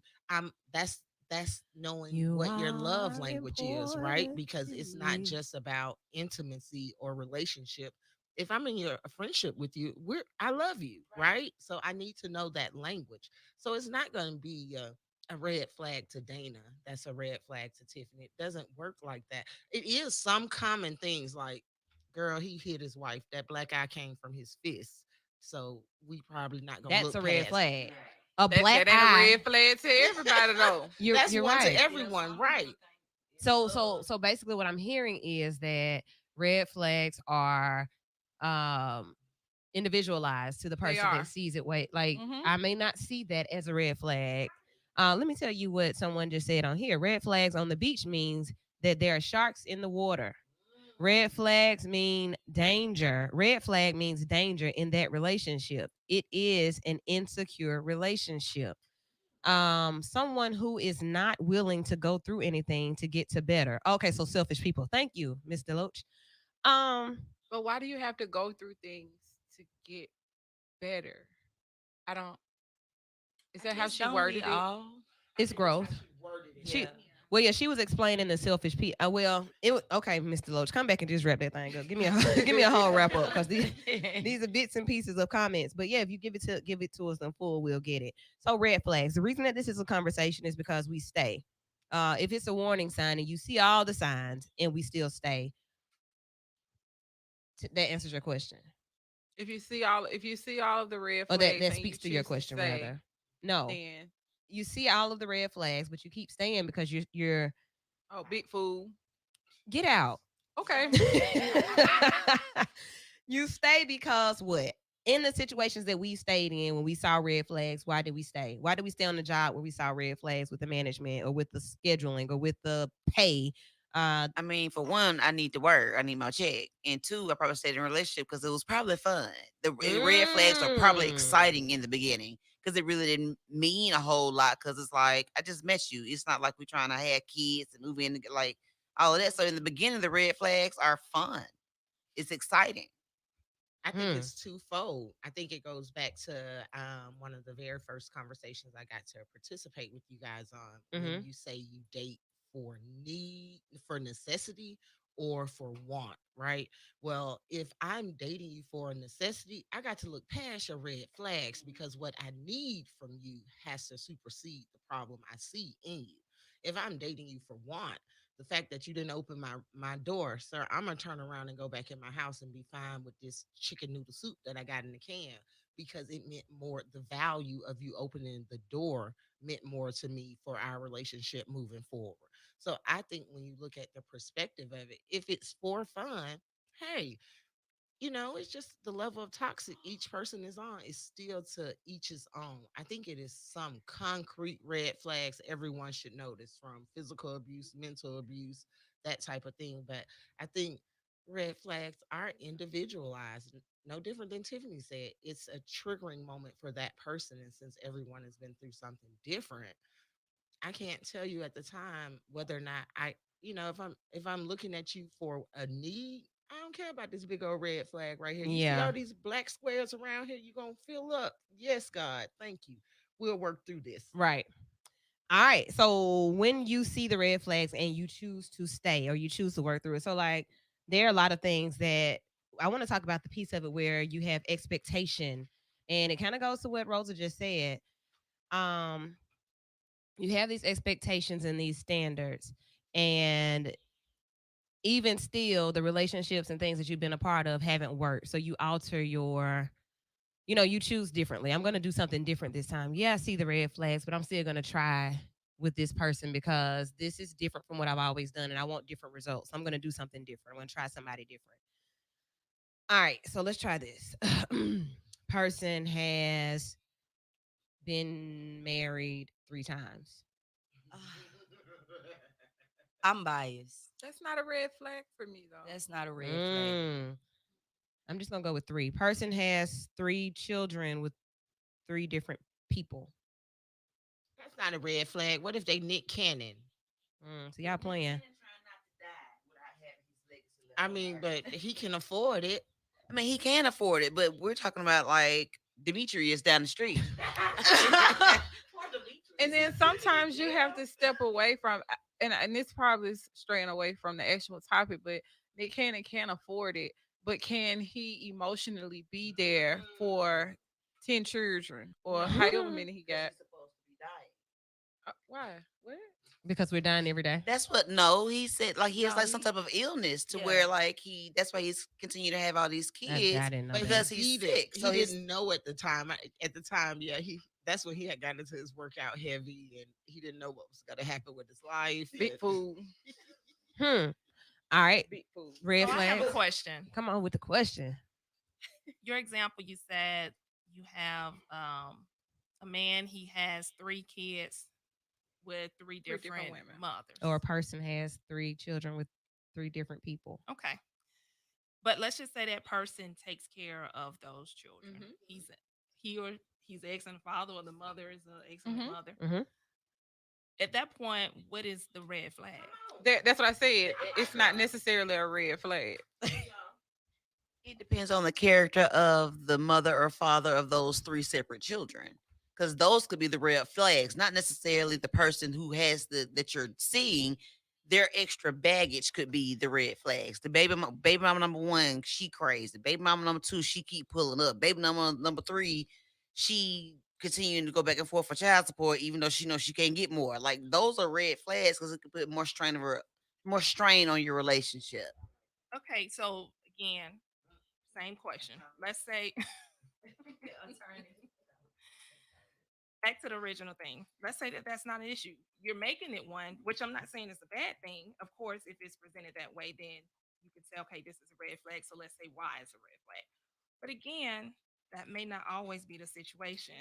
That's knowing You what your love are language is, right? important Because to it's not me. just about intimacy or relationship. If I'm in a friendship with you, I love you, right? So I need to know that language. So it's not going to be a red flag to Dana. That's a red flag to Tiffany. It doesn't work like that. It is some common things like, girl, he hit his wife. That black eye came from his fist. So we probably not gonna That's look a red past. flag. A That, black that ain't a eye. red flag to everybody though. That's You're one right. to everyone, right? So basically what I'm hearing is that red flags are um individualized to the They person are. that sees it. Wait, like Mhm. I may not see that as a red flag. Let me tell you what someone just said on here. Red flags on the beach means that there are sharks in the water. Red flags mean danger. Red flag means danger in that relationship. It is an insecure relationship. Someone who is not willing to go through anything to get to better. Okay, so selfish people. Thank you, Miss Deloach. Um, But why do you have to go through things to get better? I don't. Is that how Just she don't worded we it? all? it's growth. She Yeah. Well, yeah, she was explaining the selfish piece. Well, okay, Mr. Loach, come back and just wrap that thing up. Give me a give me a whole wrap up because these are bits and pieces of comments. But yeah, if you give it to us in full, we'll get it. So red flags. The reason that this is a conversation is because we stay. If it's a warning sign and you see all the signs and we still stay, that answers your question. If you see all of the red Or flags, that and speaks you to your choose question stay, rather. No, then you see all of the red flags, but you keep staying because you're big fool. get out. Okay. You stay because what? In the situations that we stayed in when we saw red flags, why did we stay? Why did we stay on the job when we saw red flags with the management or with the scheduling or with the pay? I mean, for one, I need to work. I need my check. And two, I probably stayed in a relationship because it was probably fun. The red flags are probably exciting in the beginning because it really didn't mean a whole lot because it's like, I just met you. It's not like we're trying to have kids and move in, like all of that. So in the beginning, the red flags are fun. It's exciting. I think it's twofold. I think it goes back to one of the very first conversations I got to participate with you guys on. When you say you date for need, for necessity, or for want, right? Well, if I'm dating you for a necessity, I got to look past your red flags because what I need from you has to supersede the problem I see in you. If I'm dating you for want, the fact that you didn't open my door, sir, I'm gonna turn around and go back in my house and be fine with this chicken noodle soup that I got in the can because it meant more. The value of you opening the door meant more to me for our relationship moving forward. So I think when you look at the perspective of it, if it's for fun, hey, it's just the level of toxic each person is on is still to each his own. I think it is some concrete red flags everyone should notice, from physical abuse, mental abuse, that type of thing. But I think red flags are individualized, no different than Tiffany said. It's a triggering moment for that person. And since everyone has been through something different, I can't tell you at the time whether or not if I'm looking at you for a need, I don't care about this big old red flag right here. You see Yeah. all these black squares around here, you're gonna fill up. Yes, God, thank you. We'll work through this. Right. All right. So when you see the red flags and you choose to stay or you choose to work through it, so like there are a lot of things that I want to talk about the piece of it where you have expectation, and it kind of goes to what Rosa just said. Um, you have these expectations and these standards, and even still, the relationships and things that you've been a part of haven't worked. So you alter your you choose differently. I'm going to do something different this time. Yeah, I see the red flags, but I'm still going to try with this person because this is different from what I've always done and I want different results. I'm going to do something different. I'm going to try somebody different. All right, so let's try this. Person has been married 3 times. I'm biased. That's not a red flag for me though. That's not a red flag. I'm just going to go with 3. Person has 3 children with 3 different people. That's not a red flag. What if they Nick Cannon? So y'all playing. I mean, but he can afford it. I mean, he can afford it, but we're talking about like Demetrius down the street. And then sometimes you have to step away from, and this probably is straying away from the actual topic, but Nick Cannon can't afford it. But can he emotionally be there for 10 children or however many he got? Why? What? Because we're dying every day. That's what he said like he has No, like some type of illness to Yeah. where like that's why he's continuing to have all these kids I didn't know because that. he's He sick. did. So He he's didn't know at the time. At the time, yeah, that's when he had gotten into his workout heavy, and he didn't know what was going to happen with his life. Big and- fool. All right. Big fool. Red So I have a flags. question. Come on with the question. Your example, you said you have a man, he has 3 kids with 3 different different women. mothers. Or a person has 3 children with 3 different people. Okay. But let's just say that person takes care of those children. Mhm. He's an excellent father, or the mother is an excellent Mhm. mother. Mhm. At that point, what is the red flag? That's what I said. It's not necessarily a red flag. it depends on the character of the mother or father of those 3 separate children. because those could be the red flags, not necessarily the person who has the that you're seeing. Their extra baggage could be the red flags. The baby mama number one, she crazy. Baby mama number two, she keep pulling up. Baby mama number three, she continuing to go back and forth for child support, even though she knows she can't get more. Like those are red flags because it could put more strain on your relationship. Okay, so again, same question. Let's say back to the original thing. Let's say that that's not an issue. You're making it one, which I'm not saying is a bad thing. Of course, if it's presented that way, then you can say, okay, this is a red flag. So let's say why is a red flag. But again, that may not always be the situation.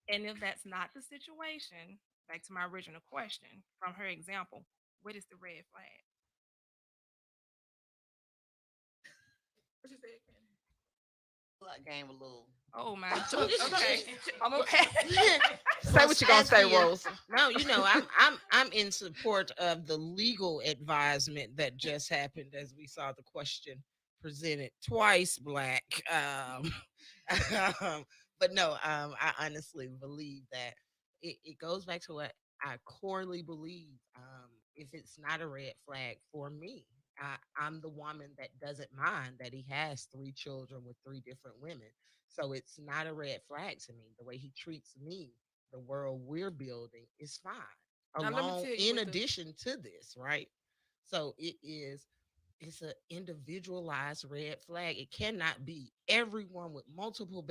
And if that's not the situation, back to my original question from her example, what is the red flag? What you say again? Like game a little. Oh my. Okay. I'm okay. Say what you gonna say, Saskia, Rose. No, I'm in support of the legal advisement that just happened as we saw the question presented twice, Black. But no, I honestly believe that it goes back to what I corely believe. If it's not a red flag for me, I'm the woman that doesn't mind that he has three children with three different women. So it's not a red flag to me. The way he treats me, the world we're building is fine. Now, let me Along, tell you in what the addition to this, right? So it's an individualized red flag. It cannot be everyone with multiple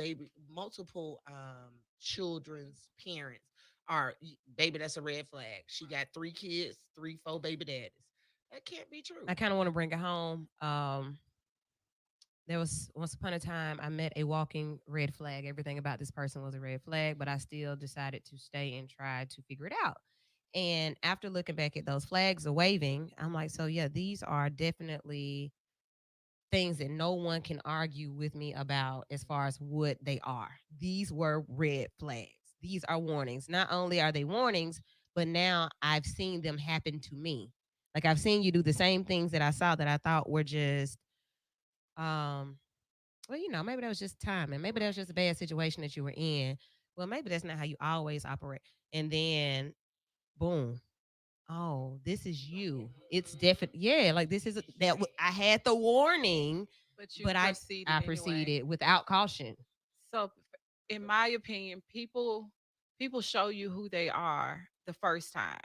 children's parents are baby. That's a red flag. She got three kids, three, four baby daddies. That can't be true. I kind of want to bring it home. There was once upon a time I met a walking red flag. Everything about this person was a red flag, but I still decided to stay and try to figure it out. And after looking back at those flags are waving, I'm like, so yeah, these are definitely things that no one can argue with me about as far as what they are. These were red flags. These are warnings. Not only are they warnings, but now I've seen them happen to me. Like I've seen you do the same things that I saw that I thought were just um well, maybe that was just time and maybe that was just a bad situation that you were in. Well, maybe that's not how you always operate. And then boom. Oh, this is you. It's definitely like this is I had the warning, but you but proceeded I anyway. proceeded without caution. So, in my opinion, people show you who they are the first time.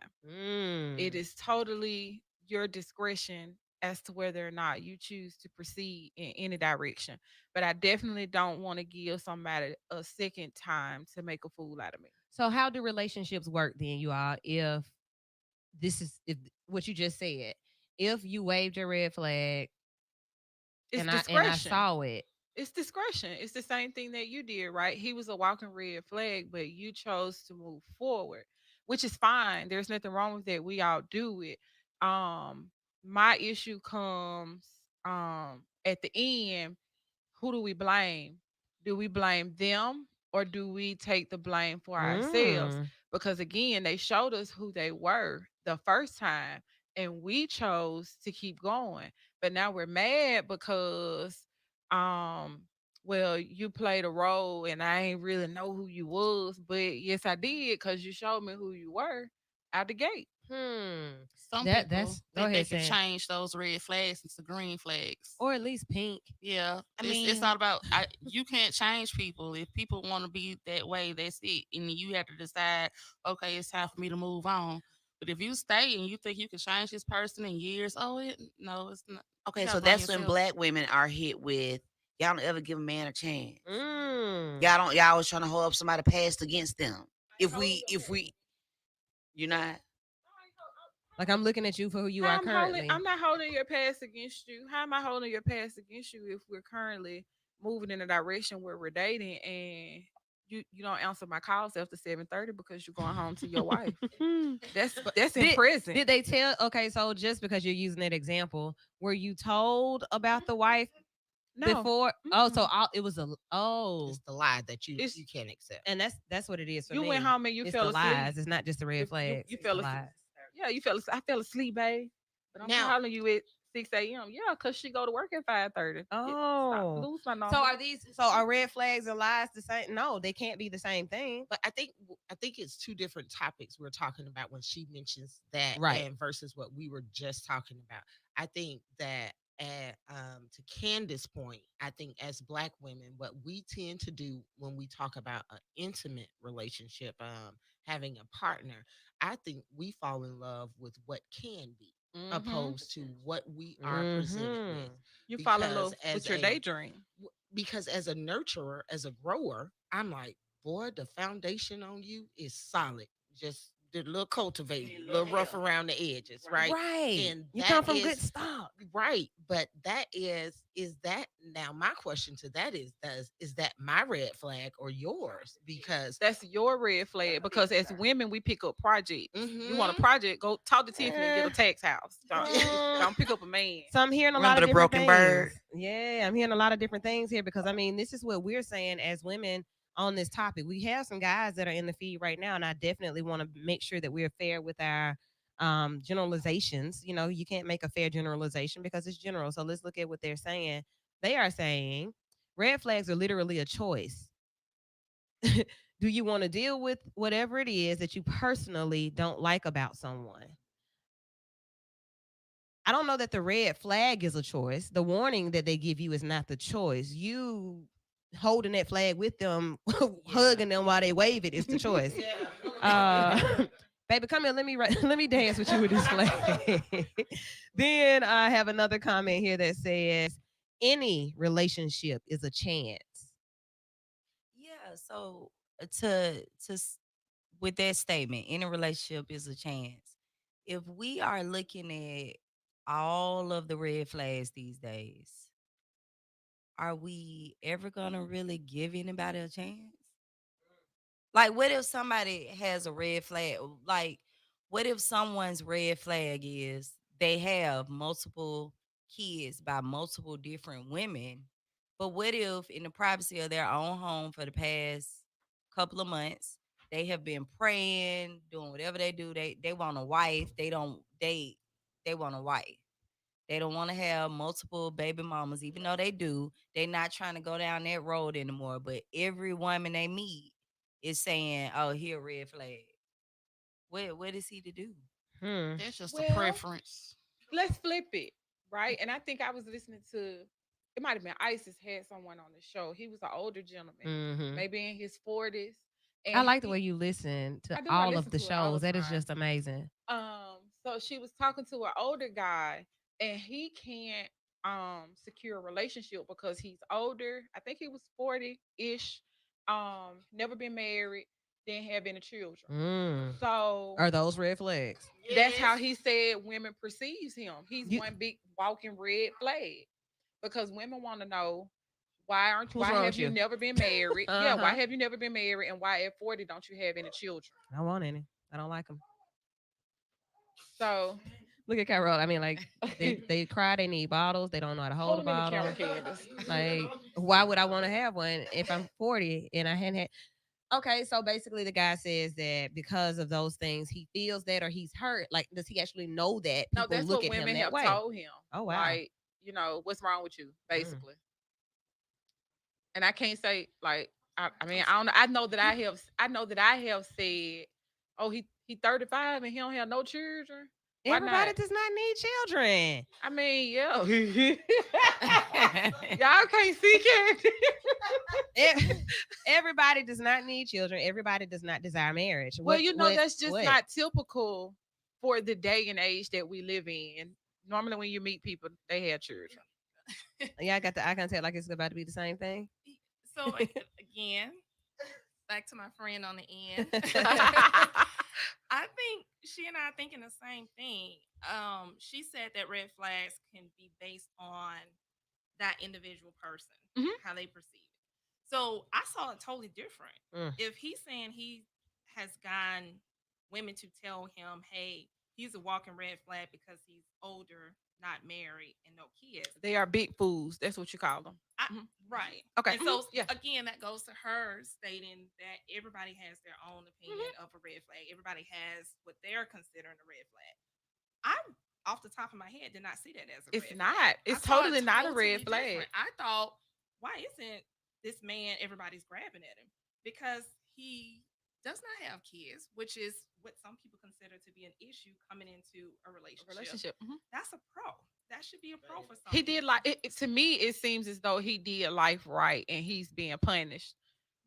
It Mm. is totally your discretion as to whether or not you choose to proceed in any direction. But I definitely don't want to give somebody a second time to make a fool out of me. So how do relationships work then, you all? If what you just said, if you waved your red flag It's and I discretion. saw it, It's discretion. It's the same thing that you did, right? He was a walking red flag, but you chose to move forward, which is fine. There's nothing wrong with that. We all do it. My issue comes at the end. Who do we blame? Do we blame them or do we take the blame for ourselves? mm, Because again, they showed us who they were the first time and we chose to keep going. But now we're mad because um well, you played a role and I ain't really know who you was, but yes I did because you showed me who you were out the gate. hmm. Some That people that's go think they ahead, can Sam. change those red flags into green flags. Or at least pink. Yeah, I it's mean, not about you can't change people. If people want to be that way, that's it. And you have to decide, okay, it's time for me to move on. But if you stay and you think you can change this person in years, no, it's not. You okay, gotta so blame that's when yourself. black women are hit with y'all don't ever give a man a chance. Mm. Y'all always trying to hold up somebody past against them. If we you're not Like I'm looking at you for who you How are currently. I'm not holding your past against you. How am I holding your past against you if we're currently moving in a direction where we're dating and you don't answer my calls after 7:30 because you're going home to your wife? That's in did, prison. did they tell? Okay, so just because you're using that example, were you told about the wife No. before? Oh, so Mm-mm. it was a It's the lie that It's you can't accept. and that's what it is for you me. went home and you It's fell the lies. asleep. It's not just the red You flags. you It's fell the asleep. lies. Yeah, you fell asleep. I fell asleep, babe. But I'm Now, calling you at 6 a.m. Yeah, because she go to work at 5:30. Stop, Oh. lose my number. So are red flags and lies the same? No, they can't be the same thing. But I think it's two different topics we're talking about when she mentions that Right. and versus what we were just talking about. I think that to Candace's point, I think as Black women, what we tend to do when we talk about an intimate relationship, having a partner, I think we fall in love with what can be, opposed to what we are presented with. You fall in Because love with your daydream. because as a nurturer, as a grower, I'm like, boy, the foundation on you is solid. Just the little cultivated, a little rough around the edges, right? Right. And You that come from good is stock. right. But that is that now my question to that is that my red flag or yours? Because That's your red flag because as women we pick up projects. You want a Mhm. project? Go talk to Tiffany and get a tax house. Mm. Don't pick up a man. So I'm hearing a Remember lot of the different broken things. bird? Yeah, I'm hearing a lot of different things here because I mean, this is what we're saying as women on this topic. We have some guys that are in the feed right now, and I definitely want to make sure that we're fair with our generalizations. You know, you can't make a fair generalization because it's general. So let's look at what they're saying. They are saying red flags are literally a choice. Do you want to deal with whatever it is that you personally don't like about someone? I don't know that the red flag is a choice. The warning that they give you is not the choice. You holding that flag with them, hugging them while they wave it is the choice. Baby, come here. Let me dance with you with this flag. Then I have another comment here that says, any relationship is a chance. Yeah. So with that statement, any relationship is a chance. If we are looking at all of the red flags these days, are we ever gonna really give anybody a chance? Like, what if somebody has a red flag? Like, what if someone's red flag is they have multiple kids by multiple different women? But what if, in the privacy of their own home for the past couple of months, they have been praying, doing whatever they do. They want a wife. They want a wife. They don't want to have multiple baby mamas, even though they do. They're not trying to go down that road anymore. But every woman they meet is saying, "Oh, here, red flag." What is he to do? That's just a Well, preference. let's flip it, right? And I think I was listening to it might have been Isis had someone on the show. He was an older gentleman, Mhm. maybe in his 40s. I And like the way you listen to I do. I all of listen the to it all shows. the That is time. just amazing. So she was talking to an older guy, and he can't secure a relationship because he's older. I think he was 40-ish, never been married, didn't have any children. Mm. So Are those red flags? that's how he said women perceives him. He's You- one big walking red flag because women want to know why What's wrong have with you you? never been married? Yeah, why Uh-huh. have you never been married? And why at 40 don't you have any children? I don't want any. I don't like them. So Look at Carol. I mean, like they cry. They need bottles. They don't know how to hold a hold them in the bottle. camera, Candace. Like, why would I want to have one if I'm 40 and I hadn't had? Okay, so basically, the guy says that because of those things, he feels that or he's hurt. Like, does he actually know that No, people that's look what at him women that have way? told him. Oh wow. Like, what's wrong with you, basically. And I can't say like I mean I don't know. I know that I have said, oh he 35 and he don't have no children. Why Everybody not? does not need children. I mean, yeah. Y'all can't see it. Everybody does not need children. Everybody does not desire marriage. Well, that's just what? not typical for the day and age that we live in. Normally when you meet people, they have children. Yeah, I can tell like it's about to be the same thing. So again, back to my friend on the end. I think she and I are thinking the same thing. She said that red flags can be based on that individual person, how they perceive it. So I saw it totally different. If he's saying he has gotten women to tell him, hey, he's a walking red flag because he's older, not married, and no kids. They are big fools. That's what you call them. Right. Okay. And so yeah. again, that goes to her stating that everybody has their own opinion of a red flag. Everybody has what they're considering a red flag. off the top of my head, did not see that as a It's red not. flag. It's I saw it totally not a totally red flag. different. I thought, why isn't this man everybody's grabbing at him? Because he does not have kids, which is what some people consider to be an issue coming into a relationship. That's a pro. That should be a pro for some He did people. like to me. It seems as though he did life right, and he's being punished.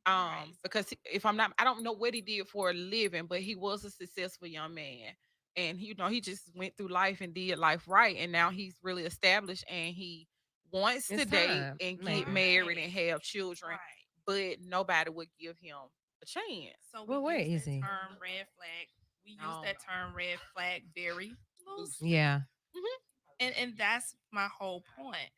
Right. Because if I'm not, I don't know what he did for a living, but he was a successful young man, and he just went through life and did life right, and now he's really established, and he wants It's to date time, and get maybe. married and have children, Right. but nobody would give him a chance. So we Well, where use is that he? term red flag. We use No. that term red flag very loosely. Yeah. And that's my whole point.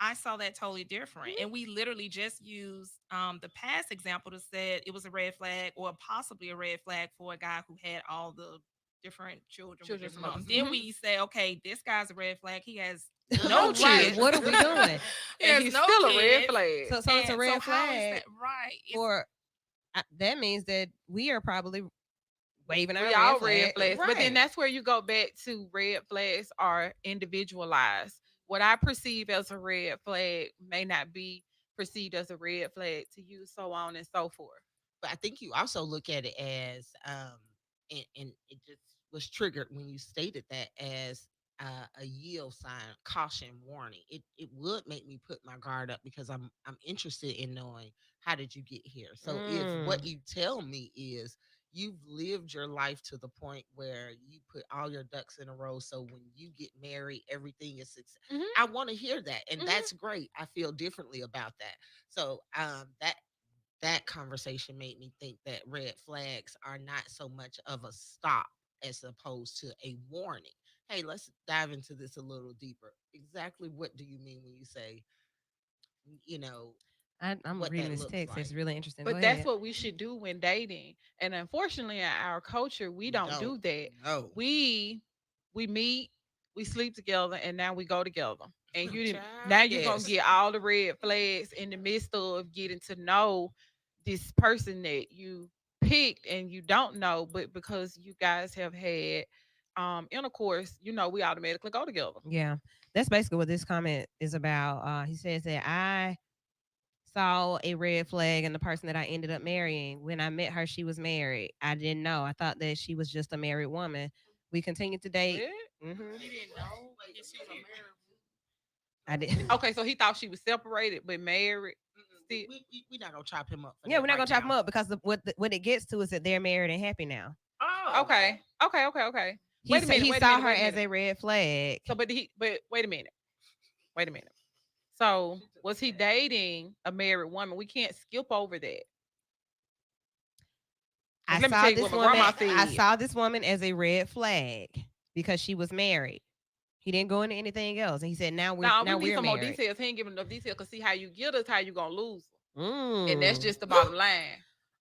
I saw that totally different. And we literally just used the past example to say it was a red flag or possibly a red flag for a guy who had all the different children with Children different from moms. others. Then we say, okay, this guy's a red flag. He has No no right. kids. What are we doing? He And has he's no still a red kids. flag. So it's a And so red how is flag that right? It's- for. That means that we are probably waving our We all red red flags. But then Right. that's where you go back to red flags are individualized. What I perceive as a red flag may not be perceived as a red flag to you, so on and so forth. But I think you also look at it as and it just was triggered when you stated that as a yield sign, caution, warning. It would make me put my guard up because I'm interested in knowing how did you get here. So if what you tell me is you've lived your life to the point where you put all your ducks in a row, so when you get married, everything is success. I want to hear that, and that's great. I feel differently about that. So that conversation made me think that red flags are not so much of a stop as opposed to a warning. Hey, let's dive into this a little deeper. Exactly what do you mean when you say, you know, I'm what reading that this looks text. It's like? really interesting. But Go that's ahead. what we should do when dating. And unfortunately, in our culture, we don't do that. No. We meet, we sleep together, and now we go together. And you didn't Child, now you're gonna yes. get all the red flags in the midst of getting to know this person that you picked and you don't know, but because you guys have had intercourse, we automatically go together. Yeah, that's basically what this comment is about. He says that I saw a red flag in the person that I ended up marrying. When I met her, she was married. I didn't know. I thought that she was just a married woman. We continued to date. What? hmm You didn't know if she was a married I did. Okay, so he thought she was separated but married. Still. We not gonna chop him up. For Yeah, that we're not right gonna chop them now. up because what it gets to is that they're married and happy now. Oh, Okay. Okay. He Wait a minute. he wait a saw minute, her wait a as minute. a red flag. So, but wait a minute. Wait a minute. So, was he dating a married woman? We can't skip over that. I Let me saw tell you this what my woman. grandma I said. saw this woman as a red flag because she was married. He didn't go into anything else, and he said, "Now Now we need we're some more married." details. He ain't giving enough detail because see how you get us, how you gonna lose them. Mm. And that's just the bottom line.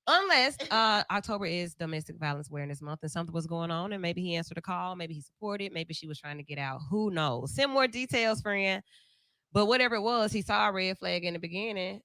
Unless October is Domestic Violence Awareness Month and something was going on, and maybe he answered a call, maybe he supported, maybe she was trying to get out. Who knows? Send more details, friend. But whatever it was, he saw a red flag in the beginning,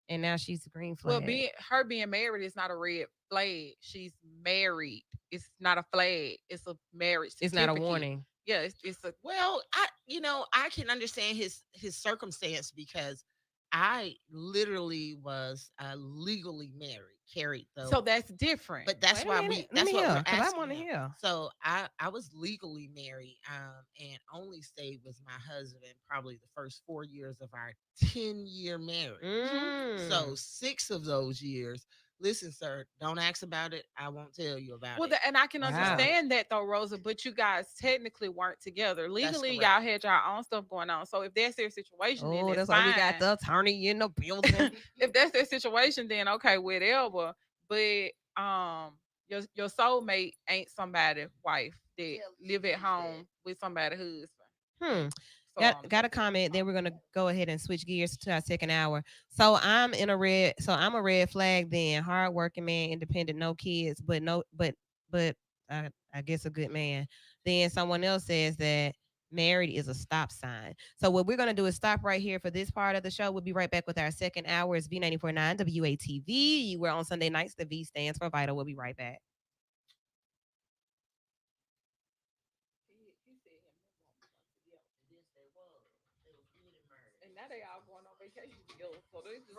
and now she's a green flag. Well, being married is not a red flag. She's married. It's not a flag. It's a marriage. It's not a certificate. warning. Yeah, it's a well, I can understand his circumstance because I literally was legally married, carried though. so that's different. But that's Wait a why minute. Let that's me what hear, we're 'cause I asking wanna him. hear. So I was legally married and only stayed with my husband probably the first 4 years of our 10-year marriage. Mm. So 6 of those years, listen, sir, don't ask about it. I won't tell you about well, it. and I can Wow. understand that though, Rosa. But you guys technically weren't together. Legally, y'all correct. had your own stuff going on. So if that's their situation, then Oh, it's that's why we got fine. the attorney in the building. If that's their situation, then okay, whatever. But your soulmate ain't somebody wife that live at home with somebody husband. So Got a comment. Then we're gonna go ahead and switch gears to our second hour. So I'm a red flag. Then hardworking man, independent, no kids, but I guess a good man. Then someone else says that married is a stop sign. So what we're gonna do is stop right here for this part of the show. We'll be right back with our second hour. It's V94.9 WATV. We're on Sunday nights. The V stands for Vital. We'll be right back.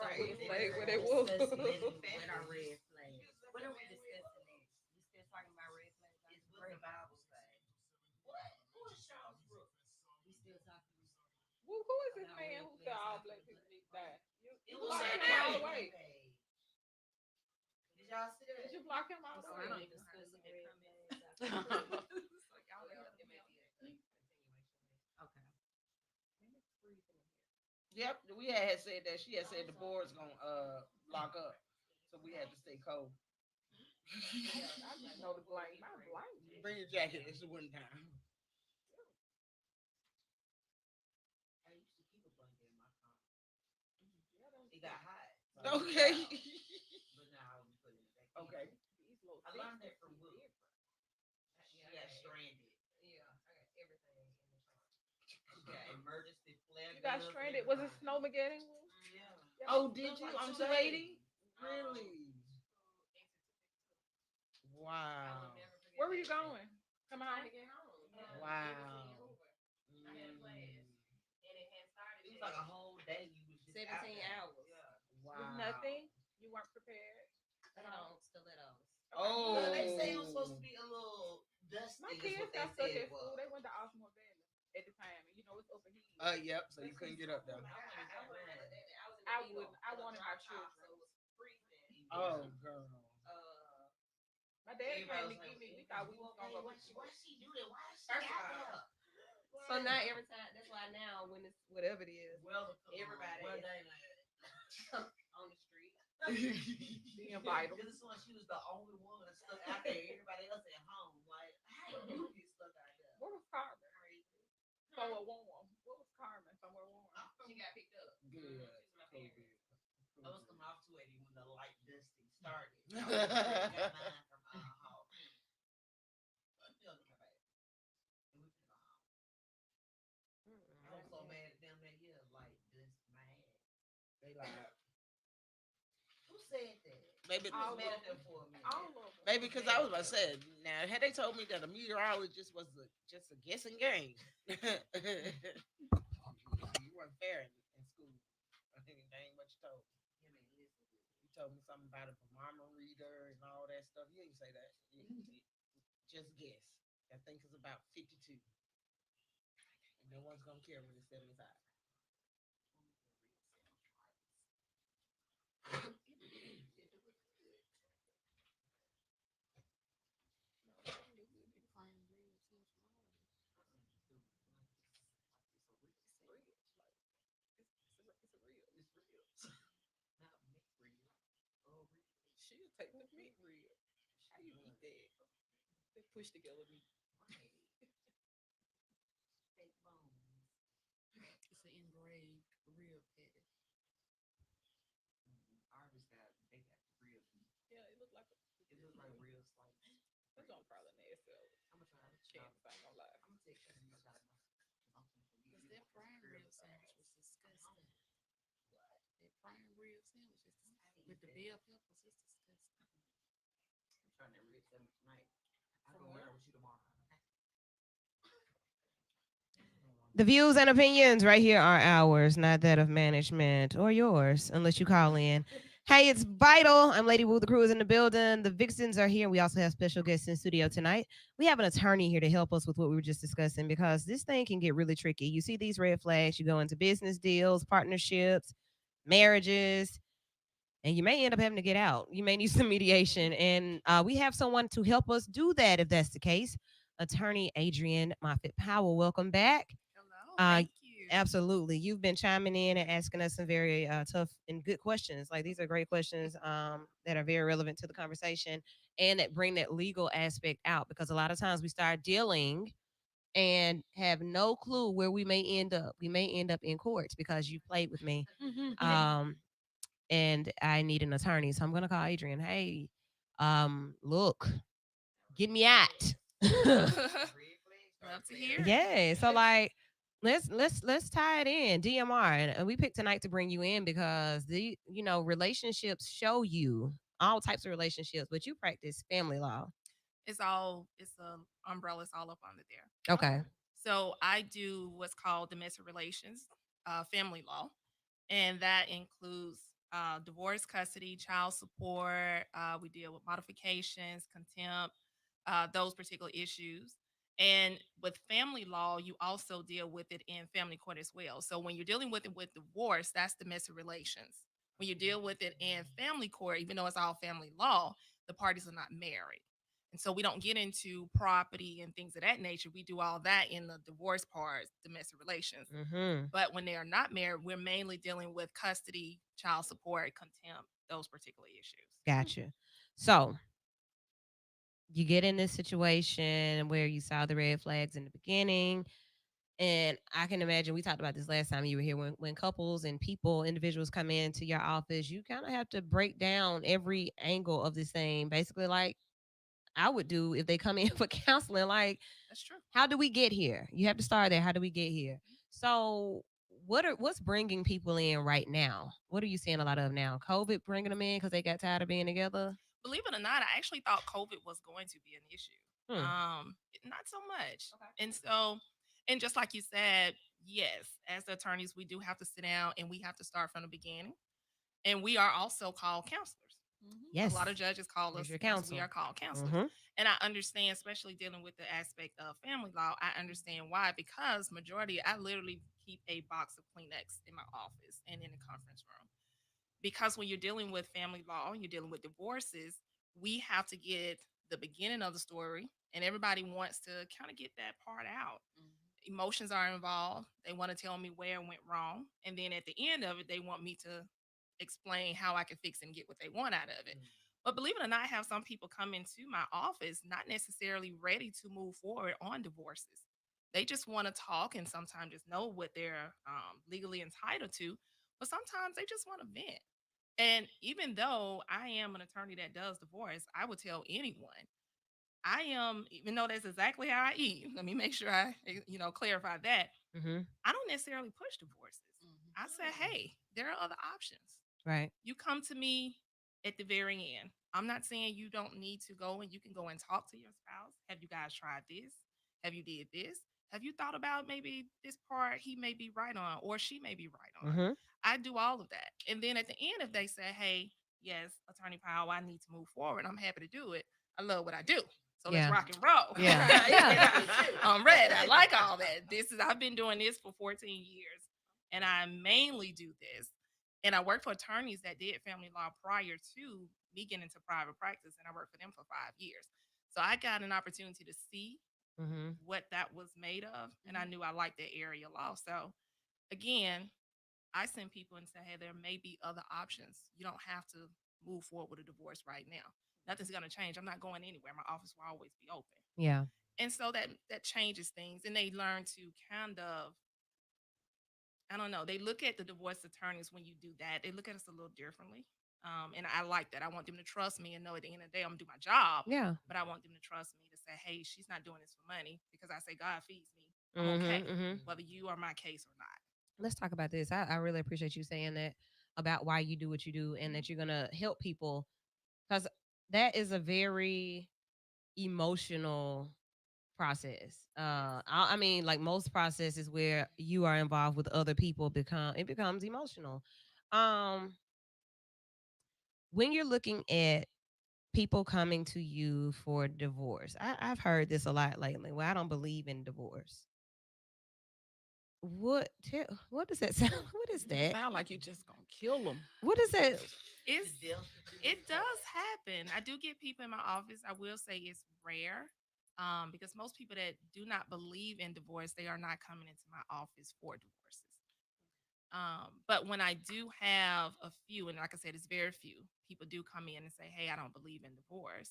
Right. We'll They stay were where they was. discussing What are red flags? What are we discussing next? We still talking about red flags? It's what the Bible say. What? Who is Charles Brooks? We still talking. Who is this man who said all black people need to die? It You was block on him all the the way. page. Did y'all see Did that? you block him all the So way? I don't even discuss the red flags. So y'all let them be a continuation. Okay. Yep, we had said that. She had said the board's gonna lock up, so we had to stay cold. Yeah, I just know the blame. My blame. Bring your jacket. It's the one time. I used to keep a blanket in my car. It got hot. so I took it Okay. out, But now I would put it back in. Okay. These little I learned that things from be Will. different. She got stranded. Yeah, I got everything in the trunk. She got emergency flare You got guns, stranded. Was it everything. snowmageddon? Yeah. Oh, did Looked you like on 280. 280? Really? Wow. Where were you going? Come on. Trying to get home. Wow. I had a class, and it had started. It was like a whole day. You was just out 17 there. hours. Yeah. Wow. With nothing. You weren't prepared. Stilettos. Oh. Well, they say it was supposed to be a little dusty. My is kids what they got stuck said at it school. was. They went to Osmore Valley at the time, and you know it's overheated. Yep. So you couldn't get up there. I wanted my children. So it was freezing. Oh, girl. My daddy came to Everybody was get like, me. We thought we "You was gonna okay? go. Why she do that? Why she First of got all, there? So now every time, that's why now when it's whatever it is Well, Everybody Well, is. they on the street. Being vital. Because it's when she was the only one that stuck out there. Everybody else at home. Like, how do you get stuck out there? Where was Carmen? Somewhere warm. What was Carmen? Somewhere warm. She got picked up. Good. I was coming off 280 when the light dusting started. I was got mine from home. I feel my bad. And we finna go home. I was so mad at them that year, like, this mad. They lied. Who said that? Maybe, All Mad of at them them. for a minute. All of them. maybe because I was about to say, now, had they told me that a meteorologist was just a guessing game, you weren't fair in school. I think that ain't what you told me. You told me something about a thermometer reader and all that stuff. You didn't say that. Just guess. I think it's about 52. And no one's going to care when it's 75. She'll take the meat rib. How you eat that? They push together meat. It's an engraved real patty. Ours got, they got real meat. Yeah, it looked like a. It looks like real slice. That's on probably nasty. I'm gonna try to Chance, I ain't gonna lie. I'm gonna take that. Because that prime rib sandwich was disgusting. That prime rib sandwich is with the bell peppers is disgusting. I'm trying that rib sandwich tonight. I'll go there with you tomorrow. The views and opinions right here are ours, not that of management or yours, unless you call in. Hey, it's Vital. I'm Lady Wu. The crew is in the building. The Vixens are here. We also have special guests in studio tonight. We have an attorney here to help us with what we were just discussing because this thing can get really tricky. You see these red flags, you go into business deals, partnerships, marriages, and you may end up having to get out. You may need some mediation. And we have someone to help us do that if that's the case. Attorney Adrienne Moffett Powell, welcome back. Hello. Thank you. Absolutely. You've been chiming in and asking us some very tough and good questions. Like these are great questions that are very relevant to the conversation and that bring that legal aspect out because a lot of times we start dealing and have no clue where we may end up. We may end up in court because you played with me. And I need an attorney. So I'm going to call Adrienne. Hey, look, get me out. Love to hear. Yeah. So like let's tie it in DMR and we picked tonight to bring you in because the relationships show you all types of relationships, but you practice family law. It's a umbrella. It's all up under there. Okay. So I do what's called domestic relations, family law, and that includes divorce, custody, child support. We deal with modifications, contempt, those particular issues. And with family law, you also deal with it in family court as well. So when you're dealing with it with divorce, that's domestic relations. When you deal with it in family court, even though it's all family law, the parties are not married. And so we don't get into property and things of that nature. We do all that in the divorce part, domestic relations. Mm-hmm. But when they are not married, we're mainly dealing with custody, child support, contempt, those particular issues. Gotcha. So you get in this situation where you saw the red flags in the beginning. And I can imagine we talked about this last time you were here when couples and people, individuals come into your office, you kind of have to break down every angle of this thing. Basically, like I would do if they come in for counseling, like, That's true. how do we get here? You have to start there. How do we get here? So what's bringing people in right now? What are you seeing a lot of now? COVID bringing them in because they got tired of being together? Believe it or not, I actually thought COVID was going to be an issue. Hmm. Not so much. Okay. And so, and just like you said, yes, as the attorneys, we do have to sit down and we have to start from the beginning. And we are also called counselors. Yes. A lot of judges call There's us your counselors. counsel. We are called counselors. Mhm. And I understand, especially dealing with the aspect of family law, I understand why. Because majority, I literally keep a box of Kleenex in my office and in the conference room. Because when you're dealing with family law, you're dealing with divorces, we have to get the beginning of the story, and everybody wants to kind of get that part out. Emotions are involved. They want to tell me where it went wrong. And then at the end of it, they want me to explain how I can fix it and get what they want out of it. But believe it or not, I have some people come into my office not necessarily ready to move forward on divorces. They just want to talk and sometimes just know what they're legally entitled to. But sometimes they just want to vent. And even though I am an attorney that does divorce, I would tell anyone I am, even though that's exactly how I eat. Let me make sure I, clarify that. Mm-hmm. I don't necessarily push divorces. I say, hey, there are other options. Right. You come to me at the very end. I'm not saying you don't need to go and you can go and talk to your spouse. Have you guys tried this? Have you did this? Have you thought about maybe this part he may be right on or she may be right on? Mm-hmm. I do all of that. And then at the end, if they say, hey, yes, Attorney Powell, I need to move forward, I'm happy to do it. I love what I do. So let's Yeah. rock and roll. Yeah. Yeah. I'm ready. I like all that. I've been doing this for 14 years. And I mainly do this. And I worked for attorneys that did family law prior to me getting into private practice. And I worked for them for 5 years. So I got an opportunity to see Mm-hmm. what that was made of. And I knew I liked that area law. So again, I send people and say, hey, there may be other options. You don't have to move forward with a divorce right now. Nothing's going to change. I'm not going anywhere. My office will always be open. Yeah. And so that changes things. And they learn to kind of, I don't know, they look at the divorce attorneys when you do that. They look at us a little differently. And I like that. I want them to trust me and know at the end of the day, I'm going to do my job. Yeah. But I want them to trust me to say, hey, she's not doing this for money because I say God feeds me. I'm Mm-hmm. okay, Mm-hmm. whether you are my case or not. Let's talk about this. I really appreciate you saying that about why you do what you do and that you're gonna help people because that is a very emotional process. I mean, like most processes where you are involved with other people, becomes emotional. Um, when you're looking at people coming to you for divorce, I've heard this a lot lately. Well, I don't believe in divorce. What does that sound? What is that? Sound like you just gonna kill them. What is that? It does happen. I do get people in my office. I will say it's rare, because most people that do not believe in divorce, they are not coming into my office for divorces. But when I do have a few, and like I said, it's very few, people do come in and say, hey, I don't believe in divorce.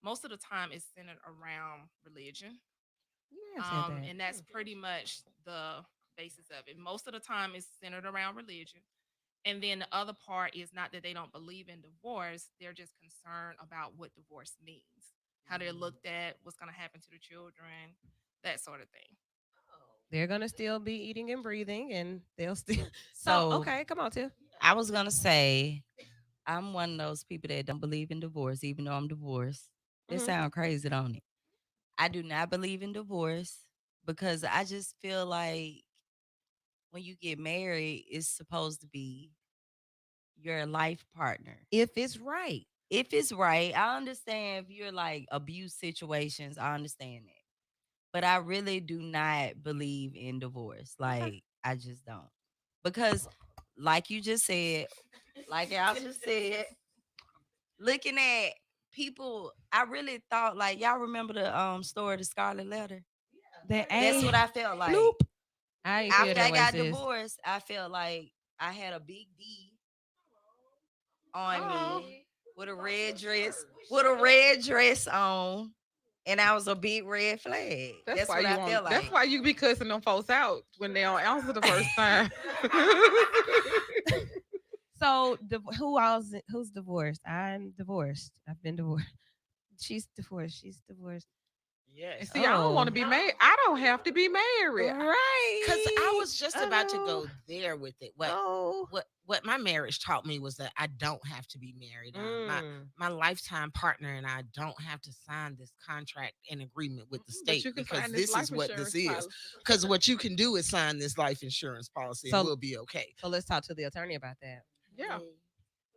Most of the time it's centered around religion. Yeah, I've said that. And that's pretty much the basis of it. Most of the time it's centered around religion. And then the other part is not that they don't believe in divorce, they're just concerned about what divorce means, how they're looked at, what's going to happen to the children, that sort of thing. They're gonna still be eating and breathing, and they'll still. So So okay, come on, Tiff. I was gonna say I'm one of those people that don't believe in divorce, even though I'm divorced. It Mhm. sounds crazy, don't it? I do not believe in divorce because I just feel like when you get married, it's supposed to be your life partner. if it's right. If it's right, I understand if you're like abuse situations, I understand that. But I really do not believe in divorce. Like, I just don't. Because, like you just said, like y'all just said, looking at people, I really thought like y'all remember the story of the Scarlet Letter. That's what I felt like. Nope. I ain't feel After that I way, got sis. divorced, I felt like I had a big D on Oh. me with a red dress on, and I was a big red flag. That's Why what you I want. felt That's like. why you be cussing them folks out when they don't answer the first time. So who else? Who's divorced? I'm divorced. I've been divorced. She's divorced. She's divorced. Yes. See, I don't want to be married. I don't have to be married. Right. Because I was just about to know. go there with it. What my marriage taught me was that I don't have to be married. My lifetime partner and I don't have to sign this contract and agreement with the But state you can because sign this this life is what this insurance is. policy. Because what you can do is sign this life insurance policy and So- we'll be okay. So let's talk to the attorney about that. Yeah.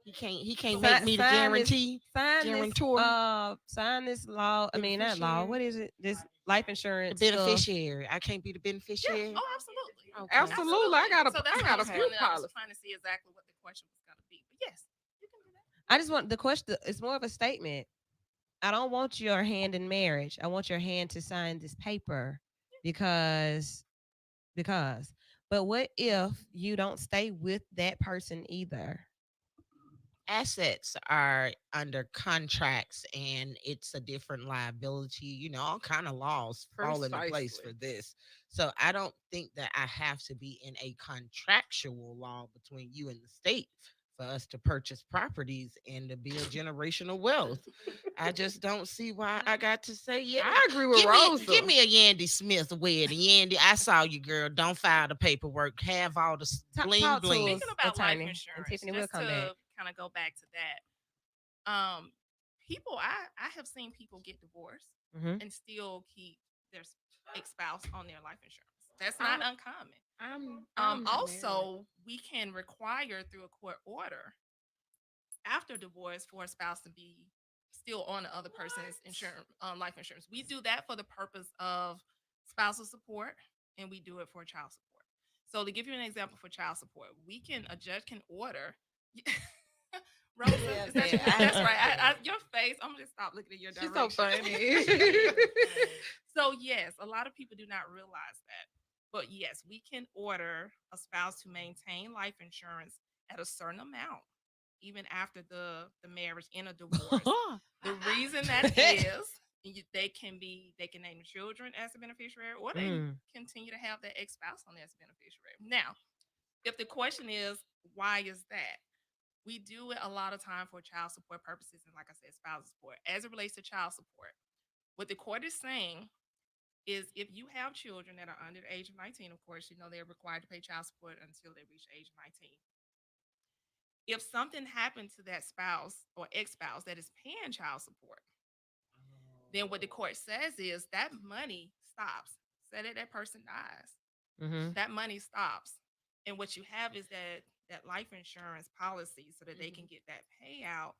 He can't Sign- make me the sign this- guarantee. Sign Guarantor. sign this law. I mean, not law. Beneficiary. What is it? This life The insurance stuff. beneficiary. I can't be the Yeah. beneficiary. Oh, absolutely. Okay. Absolutely. I got a, So that's I what got a was few doing. I was policies. trying to see exactly what the question was going to be. But yes, you can do that. I just want the question. It's more of a statement. I don't want your hand in marriage. I want your hand to sign this paper because. But what if you don't stay with that person either? Assets are under contracts and it's a different liability, all kind of laws fall into place for Precisely. this. So I don't think that I have to be in a contractual law between you and the state for us to purchase properties and to build generational wealth. I just don't see why I got to say, yeah. I agree with Give Rosa. me a Yandy Smith wedding. Yandy, I saw you, girl. Don't file the paperwork. Have all the bling talk to bling. us. Speaking about life attorney, and insurance, Tiffany will just come back. to kind of go back to that, people, I have seen people get divorced Mhm. and still keep their ex-spouse on their life insurance. That's not uncommon. I'm not Also, we can require through a court order after divorce for a spouse to be still on the other person's insurance, life insurance. We do that for the purpose of spousal support, and we do it for child support. So, to give you an example for child support, a judge can order. Rosa, Yeah, is that man, that's right. Your face. I'm gonna just stop looking in your She's direction. so funny. So yes, a lot of people do not realize that. But yes, we can order a spouse to maintain life insurance at a certain amount, even after the marriage in a divorce. The reason that is they can name the children as a beneficiary, or they continue to have their ex-spouse on as a beneficiary. Now, if the question is why is that? We do it a lot of time for child support purposes and, like I said, spousal support. As it relates to child support, what the court is saying is if you have children that are under the age of 19, of course, they're required to pay child support until they reach the age of 19. If something happened to that spouse or ex-spouse that is paying child support, then what the court says is that money stops. Say that person dies, Mhm. that money stops. And what you have is that life insurance policy so that they can get that payout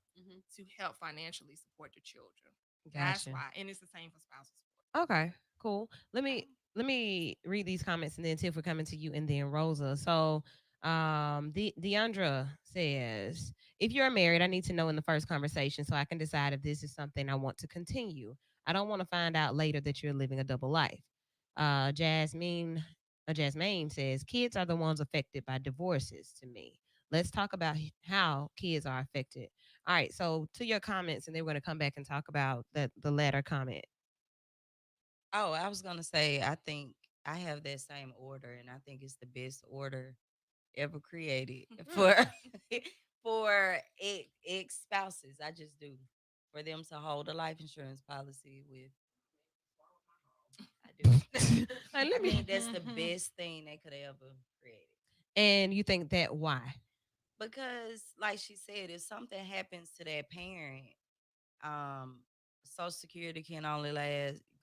to help financially support the children. That's Gotcha. why. And it's the same for spousal support. Okay, cool. Let me read these comments and then Tiff, we're coming to you and then Rosa. So Deandra says, if you're married, I need to know in the first conversation so I can decide if this is something I want to continue. I don't want to find out later that you're living a double life. Jasmine says, kids are the ones affected by divorces to me. Let's talk about how kids are affected. All right, so to your comments, and then we're going to come back and talk about the latter comment. Oh, I was gonna say, I think I have that same order, and I think it's the best order ever created for ex spouses. I just do for them to hold a life insurance policy with. I do. Like, I let me. think that's the best thing they could ever create. And you think that why? Because, like she said, if something happens to that parent, um, Social Security can only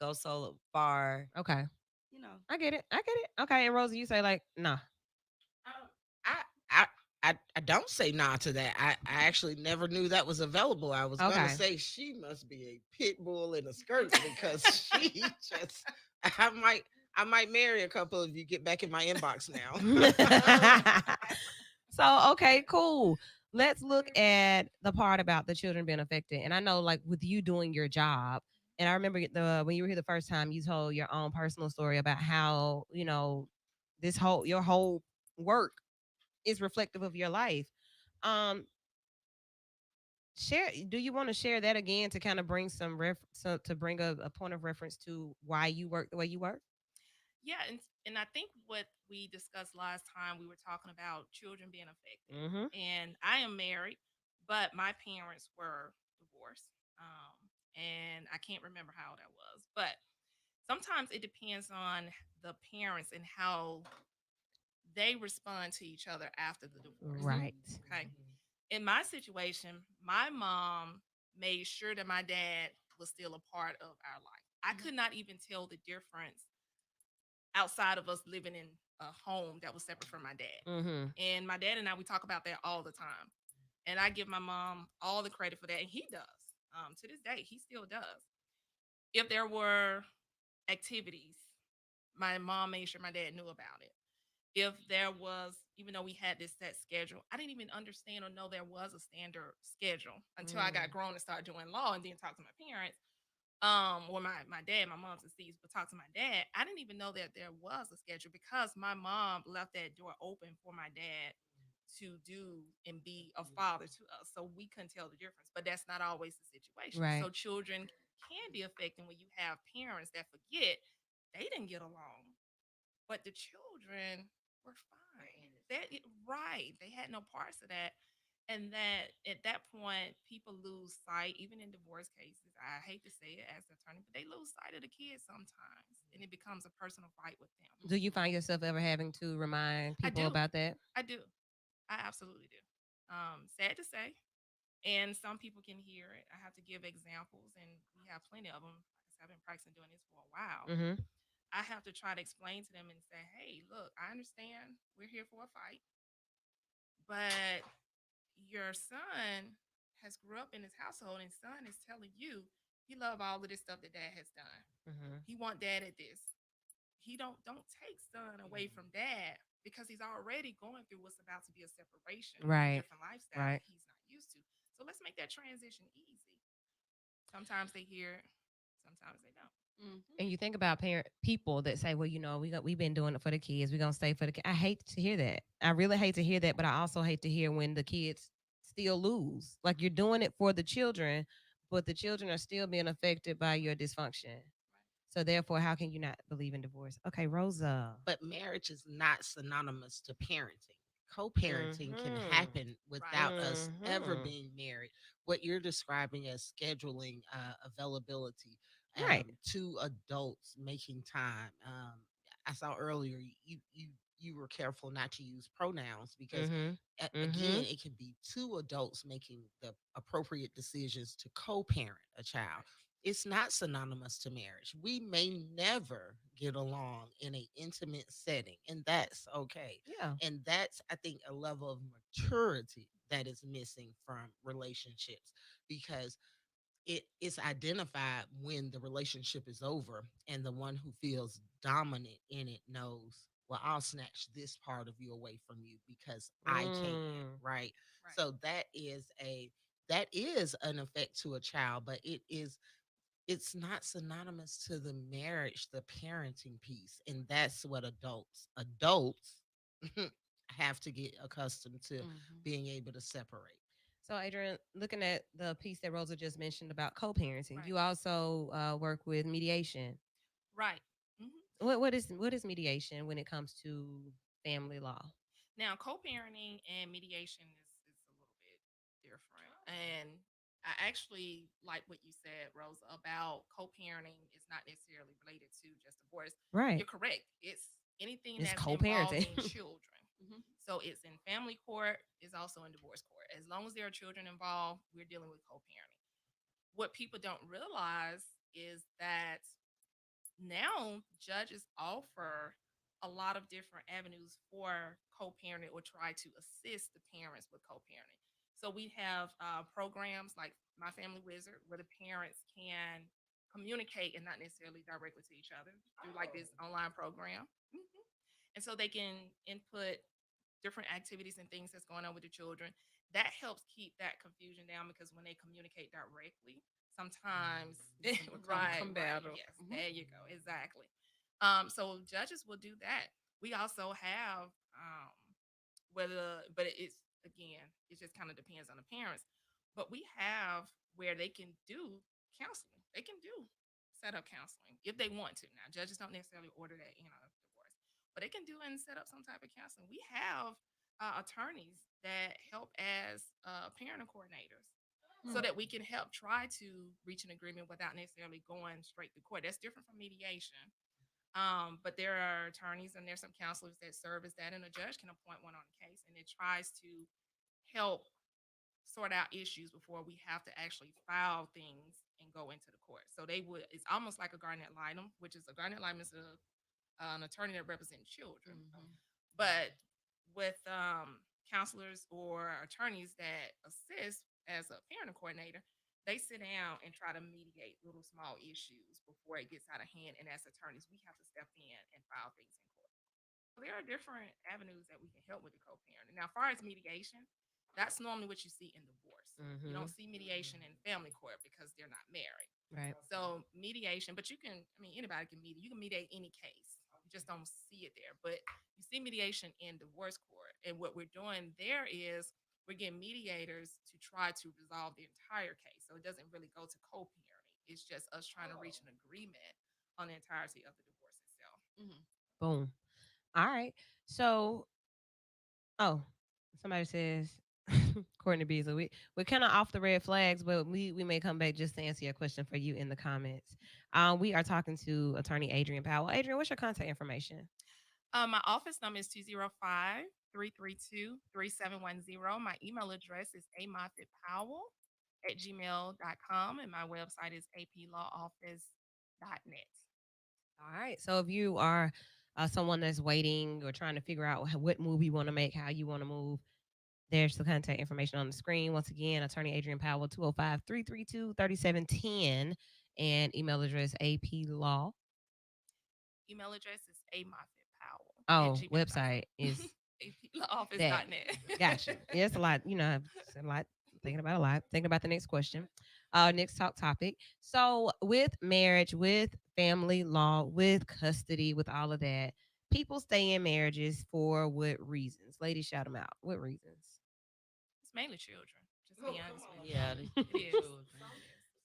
go so far. Okay, You know, I get it. I get it. Okay, and Rosie, you say like, nah. I I I don't say nah to that. I actually never knew that was available. I was gonna Okay. say she must be a pit bull in a skirt because she just I might I might marry a couple of you. Get back in my inbox now. So, okay, cool. Let's look at the part about the children being affected. And I know, like, with you doing your job, and I remember when you were here the first time, you told your own personal story about how, your whole work is reflective of your life. Um, do you want to share that again to kind of bring to bring a point of reference to why you work the way you work? Yeah, and I think what we discussed last time, we were talking about children being affected. Mm-hmm. And I am married, but my parents were divorced. And I can't remember how that was, but sometimes it depends on the parents and how they respond to each other after the divorce. Right. Okay. In my situation, my mom made sure that my dad was still a part of our life. I could not even tell the difference outside of us living in a home that was separate from my dad. Mm-hmm. And my dad and I, we talk about that all the time. And I give my mom all the credit for that. And he does. To this day, he still does. If there were activities, my mom made sure my dad knew about it. If there was, even though we had this set schedule, I didn't even understand or know there was a standard schedule until I got grown and started doing law and then talked to my parents. Or my dad, my mom's deceased, but talk to my dad. I didn't even know that there was a schedule because my mom left that door open for my dad to do and be a father to us. So we couldn't tell the difference. But that's not always the situation. Right. So children can be affected when you have parents that forget they didn't get along, but the children were fine. Right. They had no parts of that. And that at that point, people lose sight, even in divorce cases. I hate to say it as an attorney, but they lose sight of the kids sometimes. And it becomes a personal fight with them. Do you find yourself ever having to remind I people do. about that? I do. I absolutely do. Sad to say. And some people can hear it. I have to give examples, and we have plenty of them. Like I said, I've been practicing doing this for a while. Mm-hmm. I have to try to explain to them and say, hey, look, I understand we're here for a fight, but your son has grew up in his household, and son is telling you he love all of this stuff that dad has done. Mm-hmm. He want dad at this. He don't take son away from dad because he's already going through what's about to be a separation, Right. a different lifestyle Right. that he's not used to. So let's make that transition easy. Sometimes they hear it, sometimes they don't. And you think about parent people that say, "Well, we've been doing it for the kids. We're gonna stay for the kids." I hate to hear that. I really hate to hear that, but I also hate to hear when the kids still lose. Like you're doing it for the children, but the children are still being affected by your dysfunction. So therefore, how can you not believe in divorce? Okay, Rosa. But marriage is not synonymous to parenting. Co-parenting can Mhm. happen without us ever Mhm. being married. What you're describing as scheduling availability, Right. two adults making time. I saw earlier you were careful not to use pronouns because Mhm. again, Mhm. it can be two adults making the appropriate decisions to co-parent a child. It's not synonymous to marriage. We may never get along in an intimate setting, and that's okay. Yeah. And that's, I think, a level of maturity that is missing from relationships because it is identified when the relationship is over, and the one who feels dominant in it knows, well, I'll snatch this part of you away from you because I can, Mm. right? Right. So that is an effect to a child, but it's not synonymous to the marriage, the parenting piece. And that's what adults have to get accustomed to being able to separate. So, Adrian, looking at the piece that Rosa just mentioned about co-parenting, Right. you also work with mediation. Right. Mhm. What is mediation when it comes to family law? Now, co-parenting and mediation is a little bit different. And I actually like what you said, Rose, about co-parenting is not necessarily related to just divorce. Right. You're correct. It's anything It's that's co-parenting. involving children. So it's in family court, it's also in divorce court. As long as there are children involved, we're dealing with co-parenting. What people don't realize is that now judges offer a lot of different avenues for co-parenting or try to assist the parents with co-parenting. So we have programs like My Family Wizard, where the parents can communicate and not necessarily directly to each other through like this online program. And so they can input different activities and things that's going on with the children. That helps keep that confusion down because when they communicate directly, sometimes It can become right, combative. yes, Mhm. there you go, exactly. So judges will do that. We also have but it's again, it just kind of depends on the parents. But we have where they can do counseling. They can do set up counseling if they want to. Now, judges don't necessarily order that in a divorce, but they can do and set up some type of counseling. We have attorneys that help as parenting coordinators so that we can help try to reach an agreement without necessarily going straight to court. That's different from mediation. But there are attorneys and there's some counselors that serve as that, and a judge can appoint one on a case, and it tries to help sort out issues before we have to actually file things and go into the court. So they would, it's almost like a guardian ad litem, which is a guardian ad litem is an attorney that represents children. But with counselors or attorneys that assist as a parenting coordinator, they sit down and try to mediate little small issues before it gets out of hand. And as attorneys, we have to step in and file things in court. So there are different avenues that we can help with the co-parenting. Now, as far as mediation, that's normally what you see in divorce. You don't see mediation in family court because they're not married. Right. So mediation, but you can, I mean, anybody can mediate. You can mediate any case. You just don't see it there. But you see mediation in divorce court. And what we're doing there is we're getting mediators to try to resolve the entire case. So it doesn't really go to co-parenting. It's just us trying to reach an agreement on the entirety of the divorce itself. Boom. All right. So, oh, somebody says Courtney Beasley. We're kind of off the red flags, but we may come back just to answer your question for you in the comments. We are talking to attorney Adrienne Powell. Adrienne, what's your contact information? My office number is 205-332-3710. My email address is amoffettpowell@gmail.com, and my website is aplawoffice.net. All right. So if you are someone that's waiting or trying to figure out what move you want to make, how you want to move, there's the contact information on the screen. Once again, attorney Adrienne Powell, 205-332-3710, and email address aplaw. Email address is amoffettpowell. Oh, website is aplawoffice.net. Gotcha. Yeah, it's a lot. It's a lot. Thinking about a lot. Thinking about the next question. Next talk topic. So, with marriage, with family law, with custody, with all of that, people stay in marriages for what reasons? Ladies, shout them out. What reasons? It's mainly children. Just to be honest with you. Yeah, It is.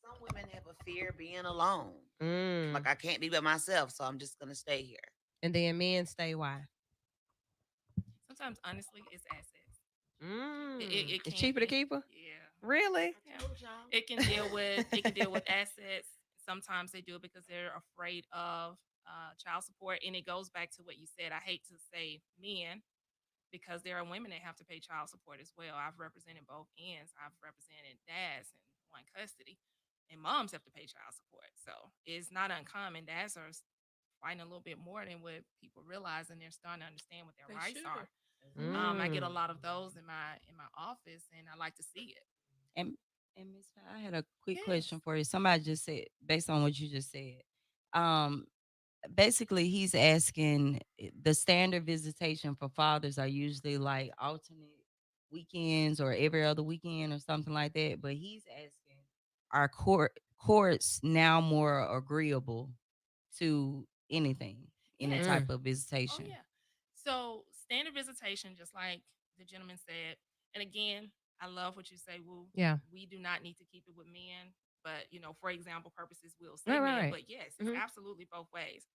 some women have a fear being alone. Mm. Like I can't be by myself, so I'm just gonna stay here. And then men stay why? Sometimes, honestly, it's assets. It's can cheaper to be. keep her? Yeah. Really? Yeah. It can deal with assets. Sometimes they do it because they're afraid of child support, and it goes back to what you said. I hate to say men because there are women that have to pay child support as well. I've represented both ends. I've represented dads in one custody, and moms have to pay child support. So it's not uncommon. Dads are fighting a little bit more than what people realize, and they're starting to understand what their They rights should. are. I get a lot of those in my office, and I like to see it. And Miss, I had a quick Yes. question for you. Somebody just said, based on what you just said, um, basically he's asking the standard visitation for fathers are usually like alternate weekends or every other weekend or something like that. But he's asking, are courts now more agreeable to anything, any Yes. type of Oh visitation? yeah. So standard visitation, just like the gentleman said, and again, I love what you say, Woo. Yeah. We do not need to keep it with men, but for example purposes, we'll say Right, men. right. But yes, it's Mhm. absolutely both ways.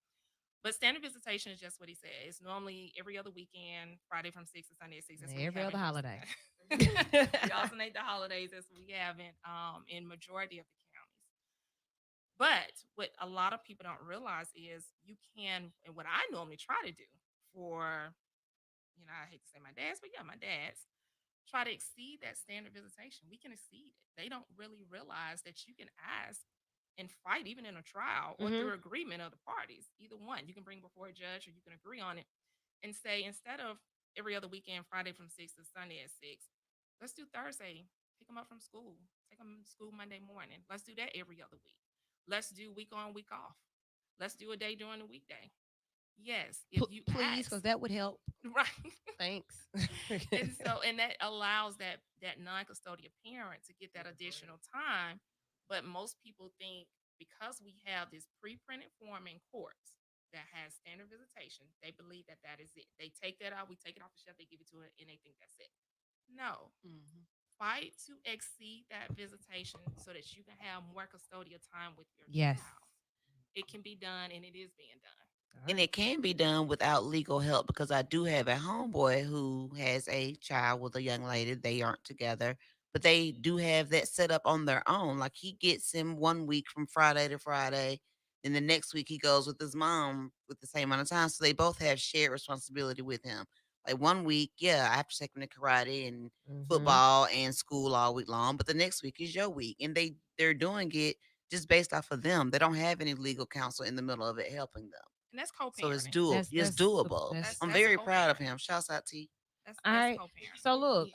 But standard visitation is just what he said. It's normally every other weekend, Friday from 6 to Sunday at 6. That's what we Every have other in holiday. we alternate the holidays as we have in majority of the counties. But what a lot of people don't realize is you can, and what I normally try to do for, I hate to say my dads, but yeah, my dads try to exceed that standard visitation. We can exceed it. They don't really realize that you can ask and fight even in a trial or Mhm. through agreement of the parties. Either one, you can bring before a judge or you can agree on it. and say instead of every other weekend, Friday from 6 to Sunday at 6, let's do Thursday. Pick them up from school. Take them to school Monday morning. Let's do that every other week. Let's do week on, week off. Let's do a day during the weekday. Yes, if you Please, ask, because that would help. right? Thanks. And that allows that non-custodial parent to get that additional time. But most people think because we have this pre-printed form in courts that has standard visitation, they believe that that is it. They take that out, we take it off the shelf, they give it to it, and they think that's it. No, fight to exceed that visitation so that you can have more custodial time with your Yes. child. It can be done, and it is being done. And it can be done without legal help because I do have a homeboy who has a child with a young lady. They aren't together, but they do have that set up on their own. Like he gets him 1 week from Friday to Friday, and the next week he goes with his mom with the same amount of time. So they both have shared responsibility with him. Like 1 week, yeah, I have to take him to karate and football and school all week long, but the next week is your week, and they're doing it just based off of them. They don't have any legal counsel in the middle of it helping them. And that's So it's co-parenting. doable. That's It's that's doable. that's I'm That's very proud of co-parenting. him. Shouts out T. all That's right. co-parenting. So look,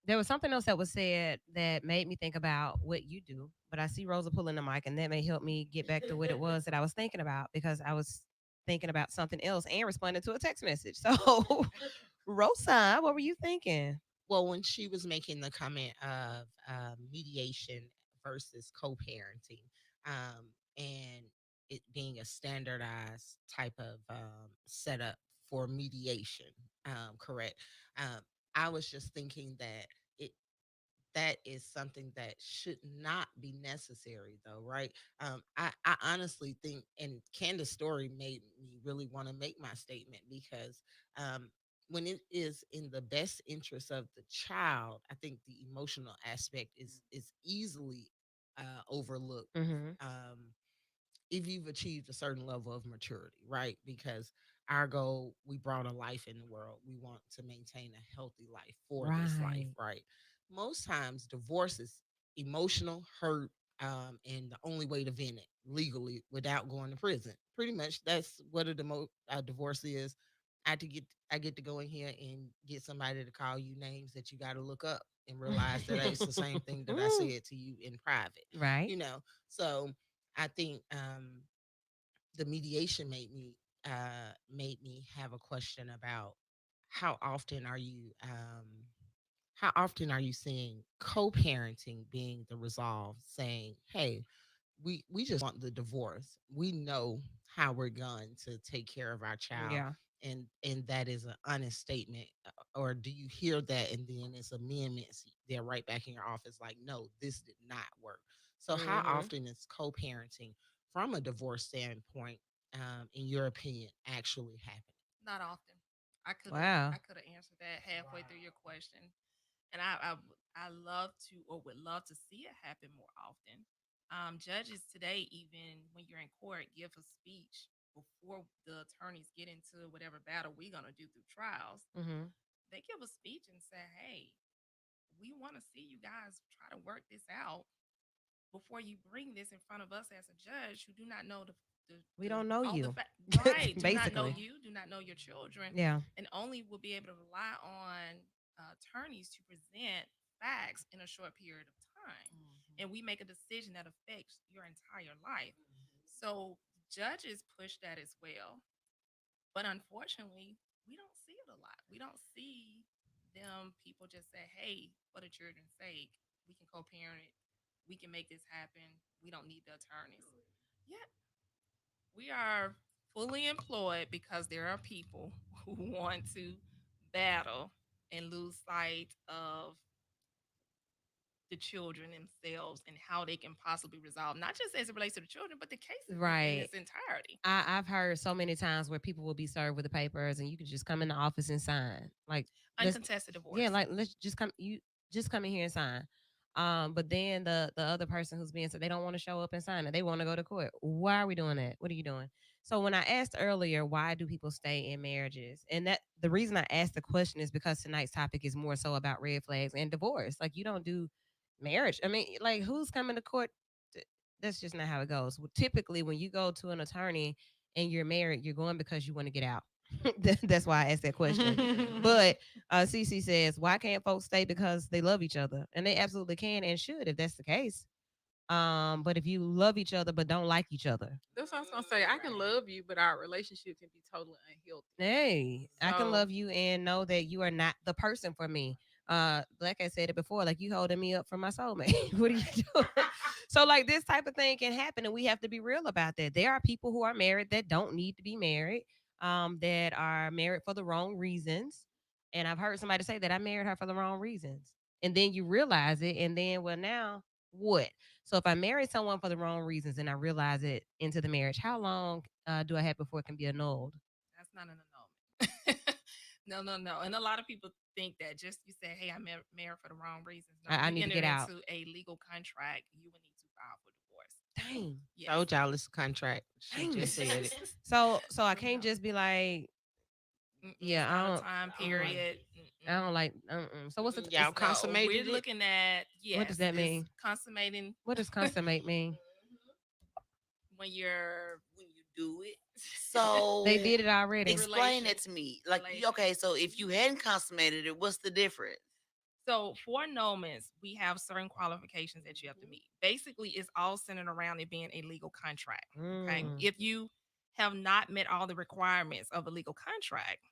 there was something else that was said that made me think about what you do, but I see Rosa pulling the mic, and that may help me get back to what it was that I was thinking about because I was thinking about something else and responding to a text message. So, Rosa, what were you thinking? Well, when she was making the comment of mediation versus co-parenting, and it being a standardized type of setup for mediation, correct? Um, I was just thinking that it that is something that should not be necessary though, right? I honestly think, and Candace's story made me really want to make my statement because um, when it is in the best interest of the child, I think the emotional aspect is easily overlooked. Mm-hmm. Um, if you've achieved a certain level of maturity, right? Because our goal, we brought a life in the world. We want to maintain a healthy life for this life, Right. right? Most times, divorce is emotional hurt, and the only way to vent it legally without going to prison. Pretty much, that's what a divorce is. I to get I get to go in here and get somebody to call you names that you got to look up and realize that it's the same thing that I said to you in private. Right. You know, so I think the mediation made me have a question about how often are you seeing co-parenting being the resolve, saying, hey, we just want the divorce. We know how we're going to take care of our child, Yeah. and that is an honest statement. Or do you hear that and then it's amendments, they're right back in your office like, no, this did not work. So how Mm-hmm. often is co-parenting from a divorce standpoint, in your opinion, actually happening? Not often. Wow. I could have answered that halfway through your question, and I love to or would love to see it happen more often. Judges today, even when you're in court, give a speech before the attorneys get into whatever battle we're gonna do through trials. Mm-hmm. They give a speech and say, "Hey, we want to see you guys try to work this out before you bring this in front of us as a judge who do not know We don't know all the you. right, do not know Basically. you, do not know your children, Yeah. and only will be able to rely on attorneys to present facts in a short period of time, and we make a decision that affects your entire life. So judges push that as well, but unfortunately we don't see it a lot. We don't see them people just say, hey, for the children's sake, we can co-parent it, we can make this happen, we don't need the attorneys. Yet we are fully employed because there are people who want to battle and lose sight of the children themselves and how they can possibly resolve, not just as it relates to the children, but the cases in Right. its entirety. I've heard so many times where people will be served with the papers and you can just come in the office and sign. Like let's Uncontested yeah, divorce. like let's just come in here and sign. But then the other person who's being so they don't want to show up and sign it. They want to go to court. Why are we doing that? What are you doing? So when I asked earlier why do people stay in marriages, and that the reason I asked the question is because tonight's topic is more so about red flags and divorce. Like you don't do marriage. I mean, like who's coming to court? That's just not how it goes. Typically, when you go to an attorney and you're married, you're going because you want to get out. That's why I asked that question. But CC says, why can't folks stay because they love each other? And they absolutely can and should if that's the case. But if you love each other but don't like each other, That's what I was gonna say. I can love you, but our relationship can be totally unhealthy. hey, I can So love you and know that you are not the person for me. Like I said it before, like you holding me up for my soulmate. What are you doing? So like this type of thing can happen, and we have to be real about that. There are people who are married that don't need to be married, that are married for the wrong reasons. And I've heard somebody say that I married her for the wrong reasons. And then you realize it, and then well now what? So if I marry someone for the wrong reasons and I realize it into the marriage, how long do I have before it can be annulled? That's not an annulment. No, no, no. And a lot of people think that just you say, "Hey, I'm married for the wrong reasons." No, I you need to enter get out. into a legal contract. You will need to file for divorce. Dang. Yes. Told y'all it's a contract. She Dang. just said it. So I can't just be like, Mm-mm, yeah, it's I not a don't, time I don't like, period. I don't like. So what's the? Y'all No, consummated we're it. looking at What does yes, that it's mean? consummating What does consummate mean? when you're When you do it. They So did it already. explain it to me. Like, okay, so if you hadn't consummated it, what's the difference? so for annulments, we have certain qualifications that you have to meet. Basically, it's all centered around it being a legal contract. Okay. Mm. If you have not met all the requirements of a legal contract,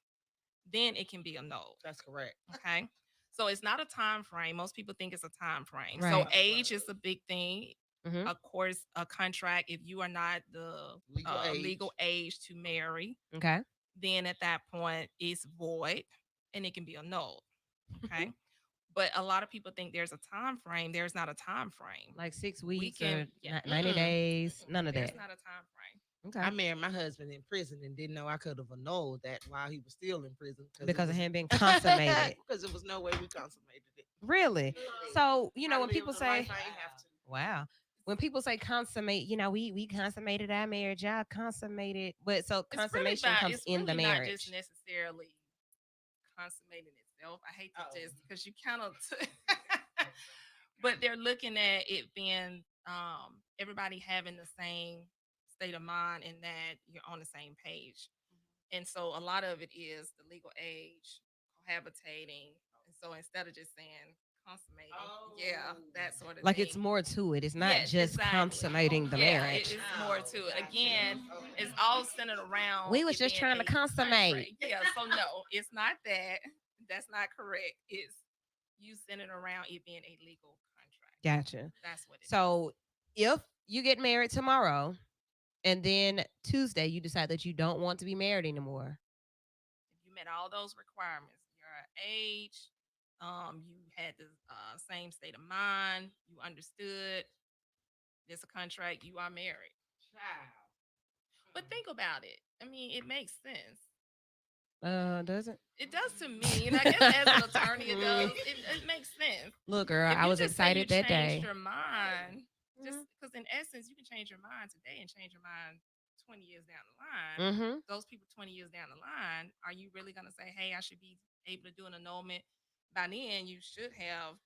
then it can be annulled. That's correct. Okay. So it's not a time frame. Most people think it's a time frame. So Right. age is a big thing. Mhm. Of course, a contract, if you are not the legal age to marry, Okay. then at that point it's void and it can be annulled. Okay. But a lot of people think there's a time frame. There's not a time frame. Like 6 We weeks can or yeah, 90 days. None of there's that. not a time frame. Okay. I married my husband in prison and didn't know I could have annulled that while he was still in prison Because it of was, him being consummated. because there was no way we consummated it. Really? So you know I when lived people a say, life I ain't have to. "Wow," when people say consummate, we consummated our marriage. Y'all consummated, but so consummation comes It's in the really not just marriage. necessarily consummating itself. I hate to just because you kind of, but they're looking at it being everybody having the same state of mind and that you're on the same page. And so a lot of it is the legal age, cohabitating. And so instead of just saying consummating, yeah, that sort of Like thing. it's more to it. It's not Yes, just exactly. consummating the Yeah, marriage. it's more to it. Again, it's all centered around. We was it just being trying to a consummate. contract. Yeah, so no, it's not that. That's not correct. It's you centered around it being a legal contract. Gotcha. That's what it is. So if you get married tomorrow and then Tuesday you decide that you don't want to be married anymore, If you met all those requirements, your age, you had the same state of mind, you understood there's a contract, you are married. But think about it. I mean, it makes sense. does it? It does to me, and I guess as an attorney, it does. It makes sense. Look, girl, If I you was just say you excited that changed day. your mind, just Mhm. because in essence you can change your mind today and change your mind 20 years down the line. Mm-hmm. Those people 20 years down the line, are you really going to say, hey, I should be able to do an annulment? By then, you should have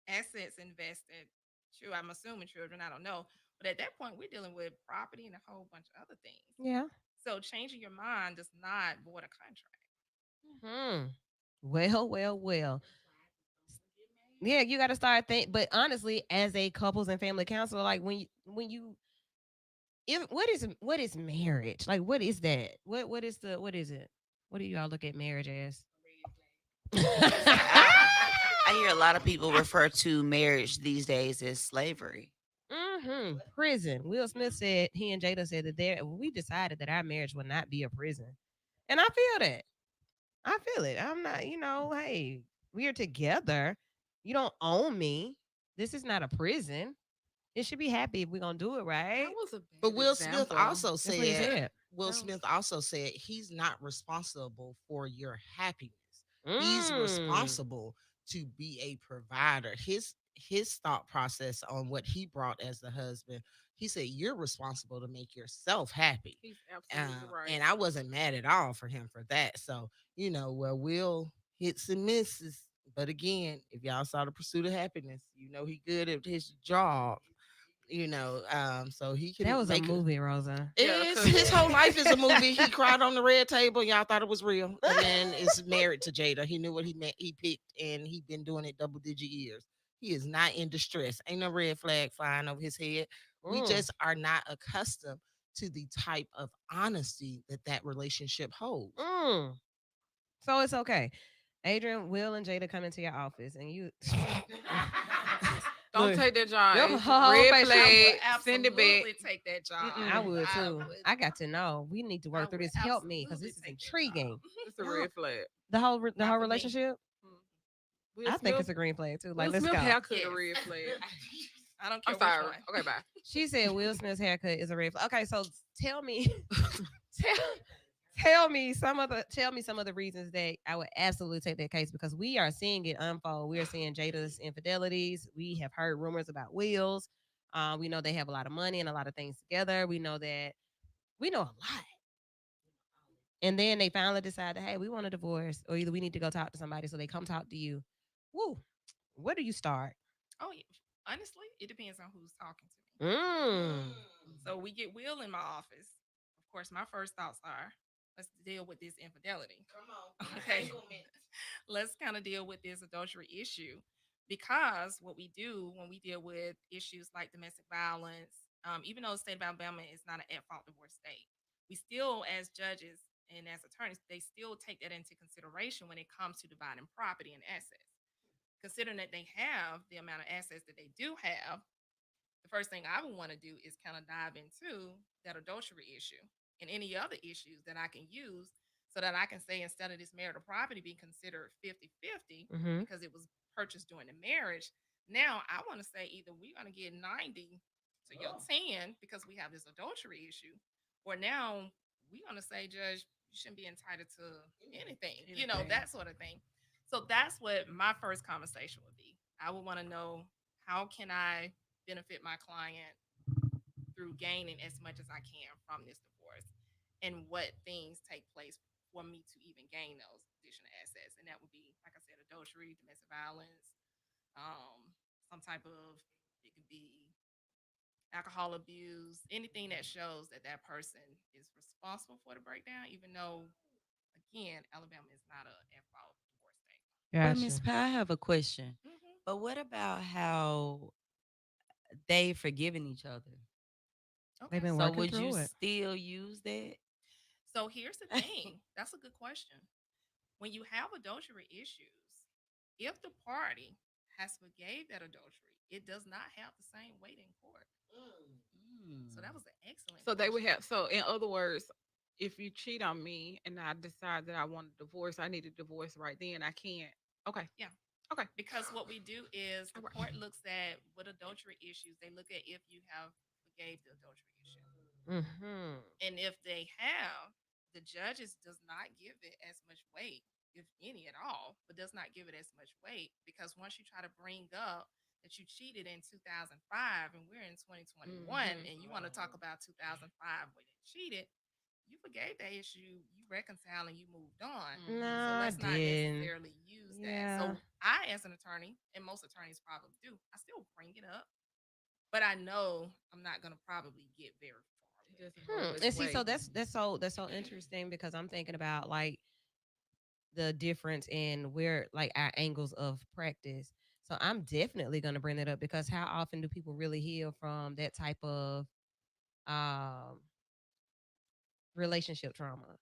assets invested. Sure, I'm assuming children, I don't know. But at that point, we're dealing with property and a whole bunch of other things. Yeah. So changing your mind does not void a contract. Hmm. Well. Yeah, you got to start think. But honestly, as a couples and family counselor, like when you if what is marriage? Like what is that? What is it? What do y'all look at marriage as? I hear a lot of people refer to marriage these days as slavery. Prison. Will Smith said he and Jada said that we decided that our marriage would not be a prison. And I feel that. I feel it. I'm not, hey, we are together. You don't own me. This is not a prison. It should be happy if we're gonna do it right. That was a bad But Will Smith example. also That's what he said, said. Will Smith also said he's not responsible for your happiness. He's responsible to be a provider. His thought process on what he brought as the husband, he said you're responsible to make yourself happy. He's absolutely right. And I wasn't mad at all for him for that. So, where Will hits and misses. But again, if y'all saw The Pursuit of Happiness, he good at his job. So he can That was a make it. movie, Rosa. Yeah, It's 'cause- his whole life is a movie. He cried on the red table. Y'all thought it was real, and then is married to Jada. He knew what he meant. He picked, and he been doing it double-digit years. He is not in distress. Ain't no red flag flying over his head. We Mm. just are not accustomed to the type of honesty that relationship holds. Mm. So it's okay. Adrian, Will, and Jada come into your office, and you Don't Look, take that job. your It's whole red face- flag. I would Send it back. absolutely take that job. I would too. would. I got to know. We need to I work through would this. Help me, because this is absolutely take that job. intriguing. It's a red flag. The whole Not for me. relationship. Will I think Smith- it's a green flag too. Like, Will let's Smith go. haircut Yes. a red flag. I don't care I'm sorry. which one. Okay, bye. She said Will Smith's haircut is a red flag. Okay, so tell me, tell me some of the reasons that I would absolutely take that case, because we are seeing it unfold. We are seeing Jada's infidelities. We have heard rumors about Will's. We know they have a lot of money and a lot of things together. We know a lot. And then they finally decide that, hey, we want a divorce, or either we need to go talk to somebody. So they come talk to you. Woo. Where do you start? Oh, yeah. Honestly, it depends on who's talking to me. So we get Will in my office. Of course, my first thoughts are, let's deal with this infidelity. Come on. Okay. Entanglement. Let's kind of deal with this adultery issue, because what we do when we deal with issues like domestic violence, even though the state of Alabama is not an at-fault divorce state, we still, as judges and as attorneys, they still take that into consideration when it comes to dividing property and assets. Considering that they have the amount of assets that they do have, the first thing I would want to do is kind of dive into that adultery issue and any other issues that I can use, so that I can say, instead of this marital property being considered 50-50 Mhm. because it was purchased during the marriage, now I want to say either we're going to get 90 to your 10 because we have this adultery issue, or now we're going to say, Judge, you shouldn't be entitled to anything, that sort of thing. So that's what my first conversation would be. I would want to know, how can I benefit my client through gaining as much as I can from this divorce, and what things take place for me to even gain those additional assets. And that would be, like I said, adultery, domestic violence, some type of, it could be alcohol abuse, anything that shows that that person is responsible for the breakdown, even though, again, Alabama is not a at-fault divorce state. But Miss Powell, I have a question. Mhm. But what about how they've forgiven each other? Okay. They've been So working would you through it. still use that? So here's the thing. That's a good question. When you have adultery issues, if the party has forgave that adultery, it does not have the same weight in court. So that was an excellent. So they would question. have. So in other words, if you cheat on me and I decide that I want a divorce, I need a divorce right then. I can't. Okay. Yeah. Okay. Because what we do is the Alright. court looks at what adultery issues. They look at if you have forgave the adultery issue. Mm-hmm. And if they have, the judges does not give it as much weight, if any at all, but does not give it as much weight, because once you try to bring up that you cheated in 2005 and we're in 2021, and you want to talk about 2005 when you cheated, you forgave that issue, you reconcile, and you moved on. So No, I let's not didn't. necessarily use that. Yeah. So I, as an attorney, and most attorneys probably do, I still bring it up, but I know I'm not gonna probably get very far with it. And see, so that's so interesting, because I'm thinking about, like, the difference in where, like, our angles of practice. So I'm definitely going to bring it up, because how often do people really heal from that type of um relationship trauma?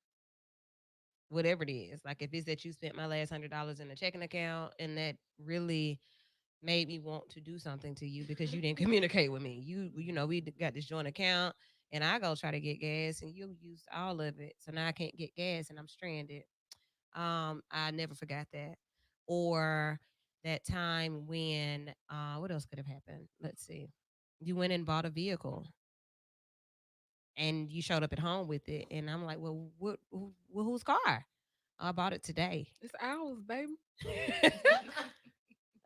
Whatever it is, like, if it's that you spent my last $100 in a checking account, and that really made me want to do something to you because you didn't communicate with me. We got this joint account, and I go try to get gas, and you used all of it, so now I can't get gas and I'm stranded. I never forgot that. Or that time when, what else could have happened? Let's see. You went and bought a vehicle, and you showed up at home with it, and I'm like, well, whose car? I bought it today. It's ours, baby.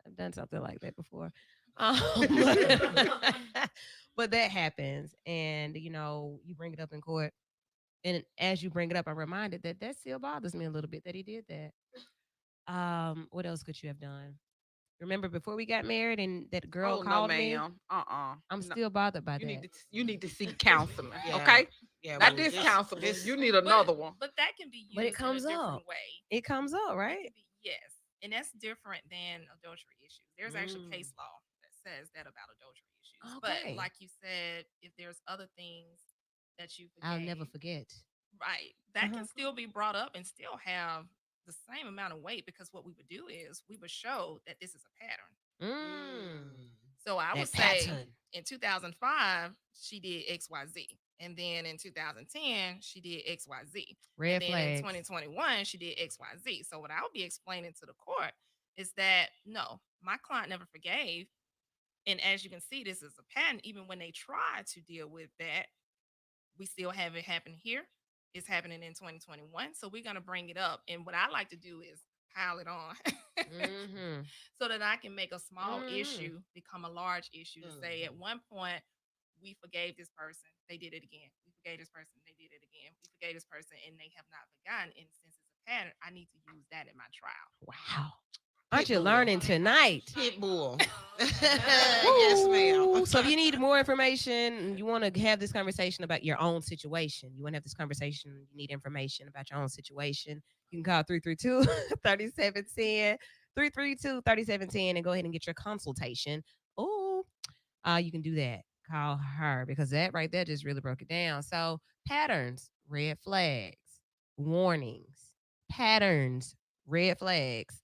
I've done something like that before. But that happens, and you bring it up in court, and as you bring it up, I'm reminded that still bothers me a little bit that he did that. What else could you have done? Remember before we got married and that girl Oh no, called me? ma'am. I'm No. still bothered by You need that. to you need to seek counseling. Yeah. Okay, Yeah, not well, this this- counseling. this- You need another one. But that can be used But it comes in a up. different way. It comes up, That right? can be, yes. And that's different than adultery issues. There's actually Mm. case law that says that about adultery issues. Okay. But like you said, if there's other things that you forgave, I'll never forget. right, that Uh-huh. can still be brought up and still have the same amount of weight, because what we would do is we would show that this is a pattern. So I That would say pattern. in 2005, she did XYZ. And then in 2010, she did XYZ. Red And then flags. in 2021, she did XYZ. So what I would be explaining to the court is that no, my client never forgave. And as you can see, this is a pattern. Even when they try to deal with that, we still have it happen here. It's happening in 2021. So we're going to bring it up. And what I like to do is pile it on Mm-hmm. so that I can make a small Mhm. issue become a large issue to say at one point, we forgave this person, they did it again. We forgave this person, they did it again. We forgave this person, and they have not forgotten. And since it's a pattern, I need to use that in my trial. Wow. Aren't you Pitbull. learning tonight? Pitbull. Yes, ma'am. Ooh, so if you need more information and you want to have this conversation about your own situation, you want to have this conversation, you need information about your own situation, you can call 332-3710, 332-3710, and go ahead and get your consultation. Oh, you can do that. Call her, because that right there just really broke it down. So patterns, red flags, warnings, patterns, red flags,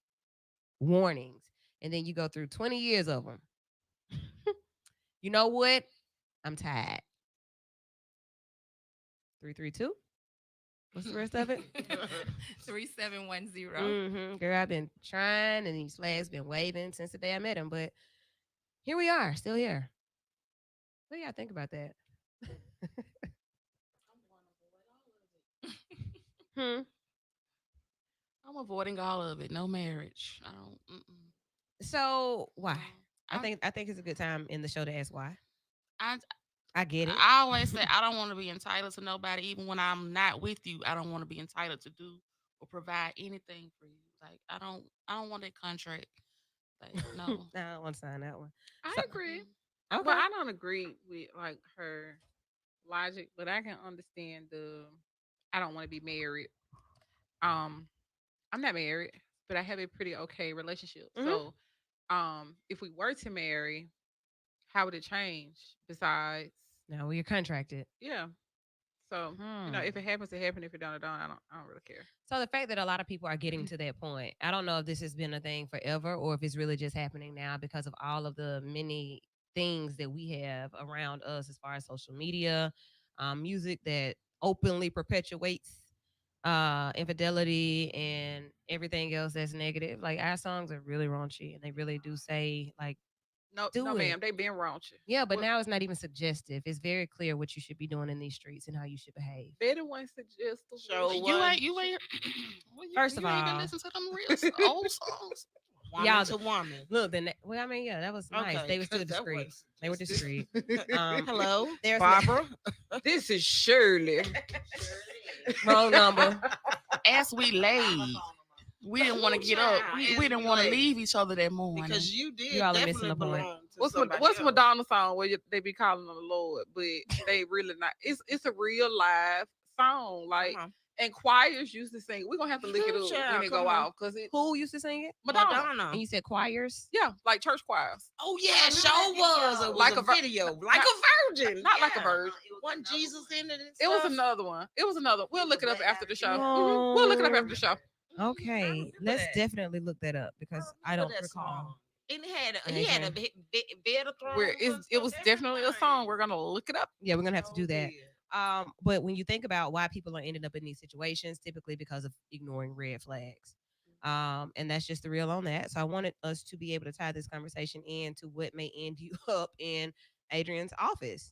warnings. And then you go through 20 years of them. You know what? I'm tired. 332. What's the rest of it? 3710. Mm-hmm. Girl, I've been trying, and these flags been waving since the day I met him. But here we are, still here. What do y'all think about that? Hmm. I'm avoiding all of it. No marriage. I don't. So why? I I- think it's a good time in the show to ask why. I I get it. I always say I don't want to be entitled to nobody, even when I'm not with you. I don't want to be entitled to do or provide anything for you. Like I don't want that contract. Like no. I don't want to sign that one. I So- agree, Okay. but I don't agree with like her logic. But I can understand the. I don't want to be married. I'm not married, but I have a pretty okay relationship. Mhm. So, if we were to marry, how would it change? Besides, No, you're contracted. yeah. So if it happens, it happens. If it don't, it don't. I don't really care. So the fact that a lot of people are getting to that point, I don't know if this has been a thing forever or if it's really just happening now because of all of the many things that we have around us as far as social media, music that openly perpetuates infidelity and everything else that's negative. Like our songs are really raunchy and they really do say like, No, Do no, it. ma'am. They been raunchy. yeah, but Well- now it's not even suggestive. It's very clear what you should be doing in these streets and how you should behave. Better one suggest the Show worst. one. You ain't. Well, First of you ain't all- even listen to them real old songs. Woman Y'all- to woman. Look, then well, I mean, yeah, that was nice. Okay, They were still 'cause that discreet. was They were just- discreet. Hello, There's Barbara. This is Shirley. wrong number. As we laid, we didn't want to get up. We didn't want to leave each other that morning. Because you did You all are definitely missing the point. belong to What's somebody what's else. Madonna song where they be calling on the Lord, but they really not. It's a real live song. Like Come on. and choirs used to sing. We're gonna have to look it up Child, when it come go on. off because it Who used to sing it? Madonna. Madonna. And you said choirs. Yeah, like church choirs. Oh yeah, show was. It was Like a a vir- video, like a virgin. Not like a Yeah. virgin. Wasn't Jesus in it? and It was stuff? another one. It was another. We'll look it up after the show. Oh. We'll look it up after the show. Okay, remember let's that. definitely look that up because I remember don't that recall. song. And he had a bed of thrones. Where and it was stuff. definitely a song. We're gonna look it up. Yeah, we're gonna have to Oh, do that. yeah. But when you think about why people are ending up in these situations, typically because of ignoring red flags. And that's just the real on that. So I wanted us to be able to tie this conversation into what may end you up in Adrienne's office.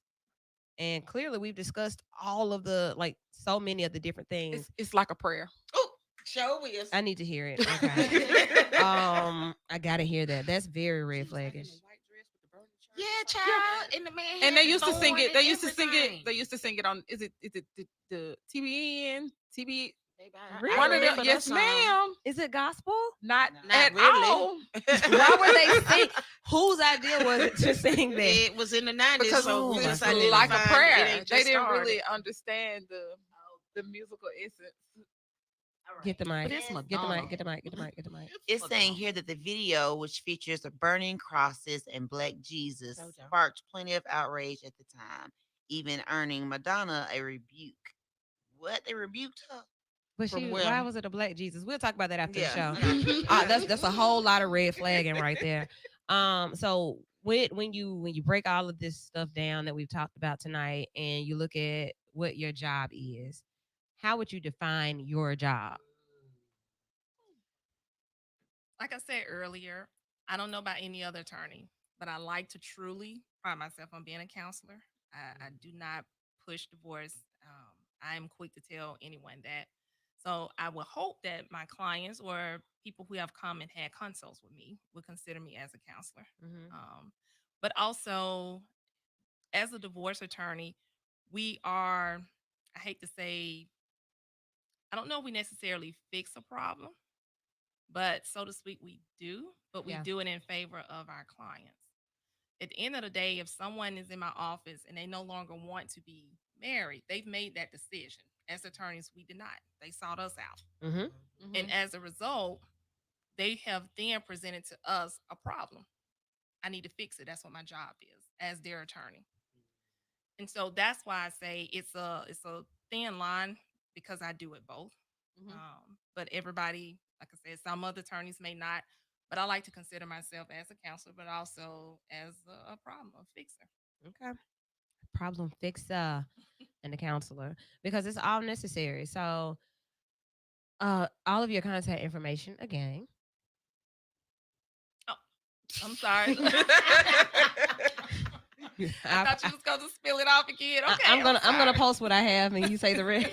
And clearly we've discussed all of the so many of the different things. It's like a prayer. Oh, show is. I need to hear it. Okay. I gotta hear that. That's very red flaggish. Yeah, child. And the man. And had they used to sing thorn it. and They used to sing it. everything. They used to sing it on. Is it the TBN? TB Baby, Really? One of remember them, that yes, song. ma'am. Is it gospel? Not Not at really. all. Why were they sing? Whose idea was it to sing that? It was in the 90s, Because so Oh we my it's decided to like a find it prayer. ain't They just didn't started. really understand the musical essence. Get the mic. But it's Get the Madonna. mic. Get the mic. Get the mic. Get the mic. It's saying here that the video, which features a burning crosses and black Jesus, Told y'all. sparked plenty of outrage at the time, even earning Madonna a rebuke. What? They rebuked her? But From she, where? why was it a black Jesus? We'll talk about that after Yeah, the show. I got you. That's a whole lot of red flagging right there. So when you break all of this stuff down that we've talked about tonight, and you look at what your job is, how would you define your job? Like I said earlier, I don't know about any other attorney, but I like to truly pride myself on being a counselor. I do not push divorce. I am quick to tell anyone that. So I would hope that my clients or people who have come and had consults with me would consider me as a counselor. Mhm. But also, as a divorce attorney, we are, I hate to say, I don't know if we necessarily fix a problem, but so to speak, we do, but we Yeah. do it in favor of our clients. At the end of the day, if someone is in my office and they no longer want to be married, they've made that decision. As attorneys, we did not. They sought us out. Mhm. And as a result, they have then presented to us a problem. I need to fix it. That's what my job is as their attorney. And so that's why I say it's a thin line because I do it both. But everybody, like I said, some other attorneys may not. But I like to consider myself as a counselor, but also as a problem fixer. Okay. Problem fixer and a counselor, because it's all necessary. So, all of your contact information again. Oh, I'm sorry. I thought you was going to spill it off again. Okay, I'm gonna sorry. post what I have, and you say the rest.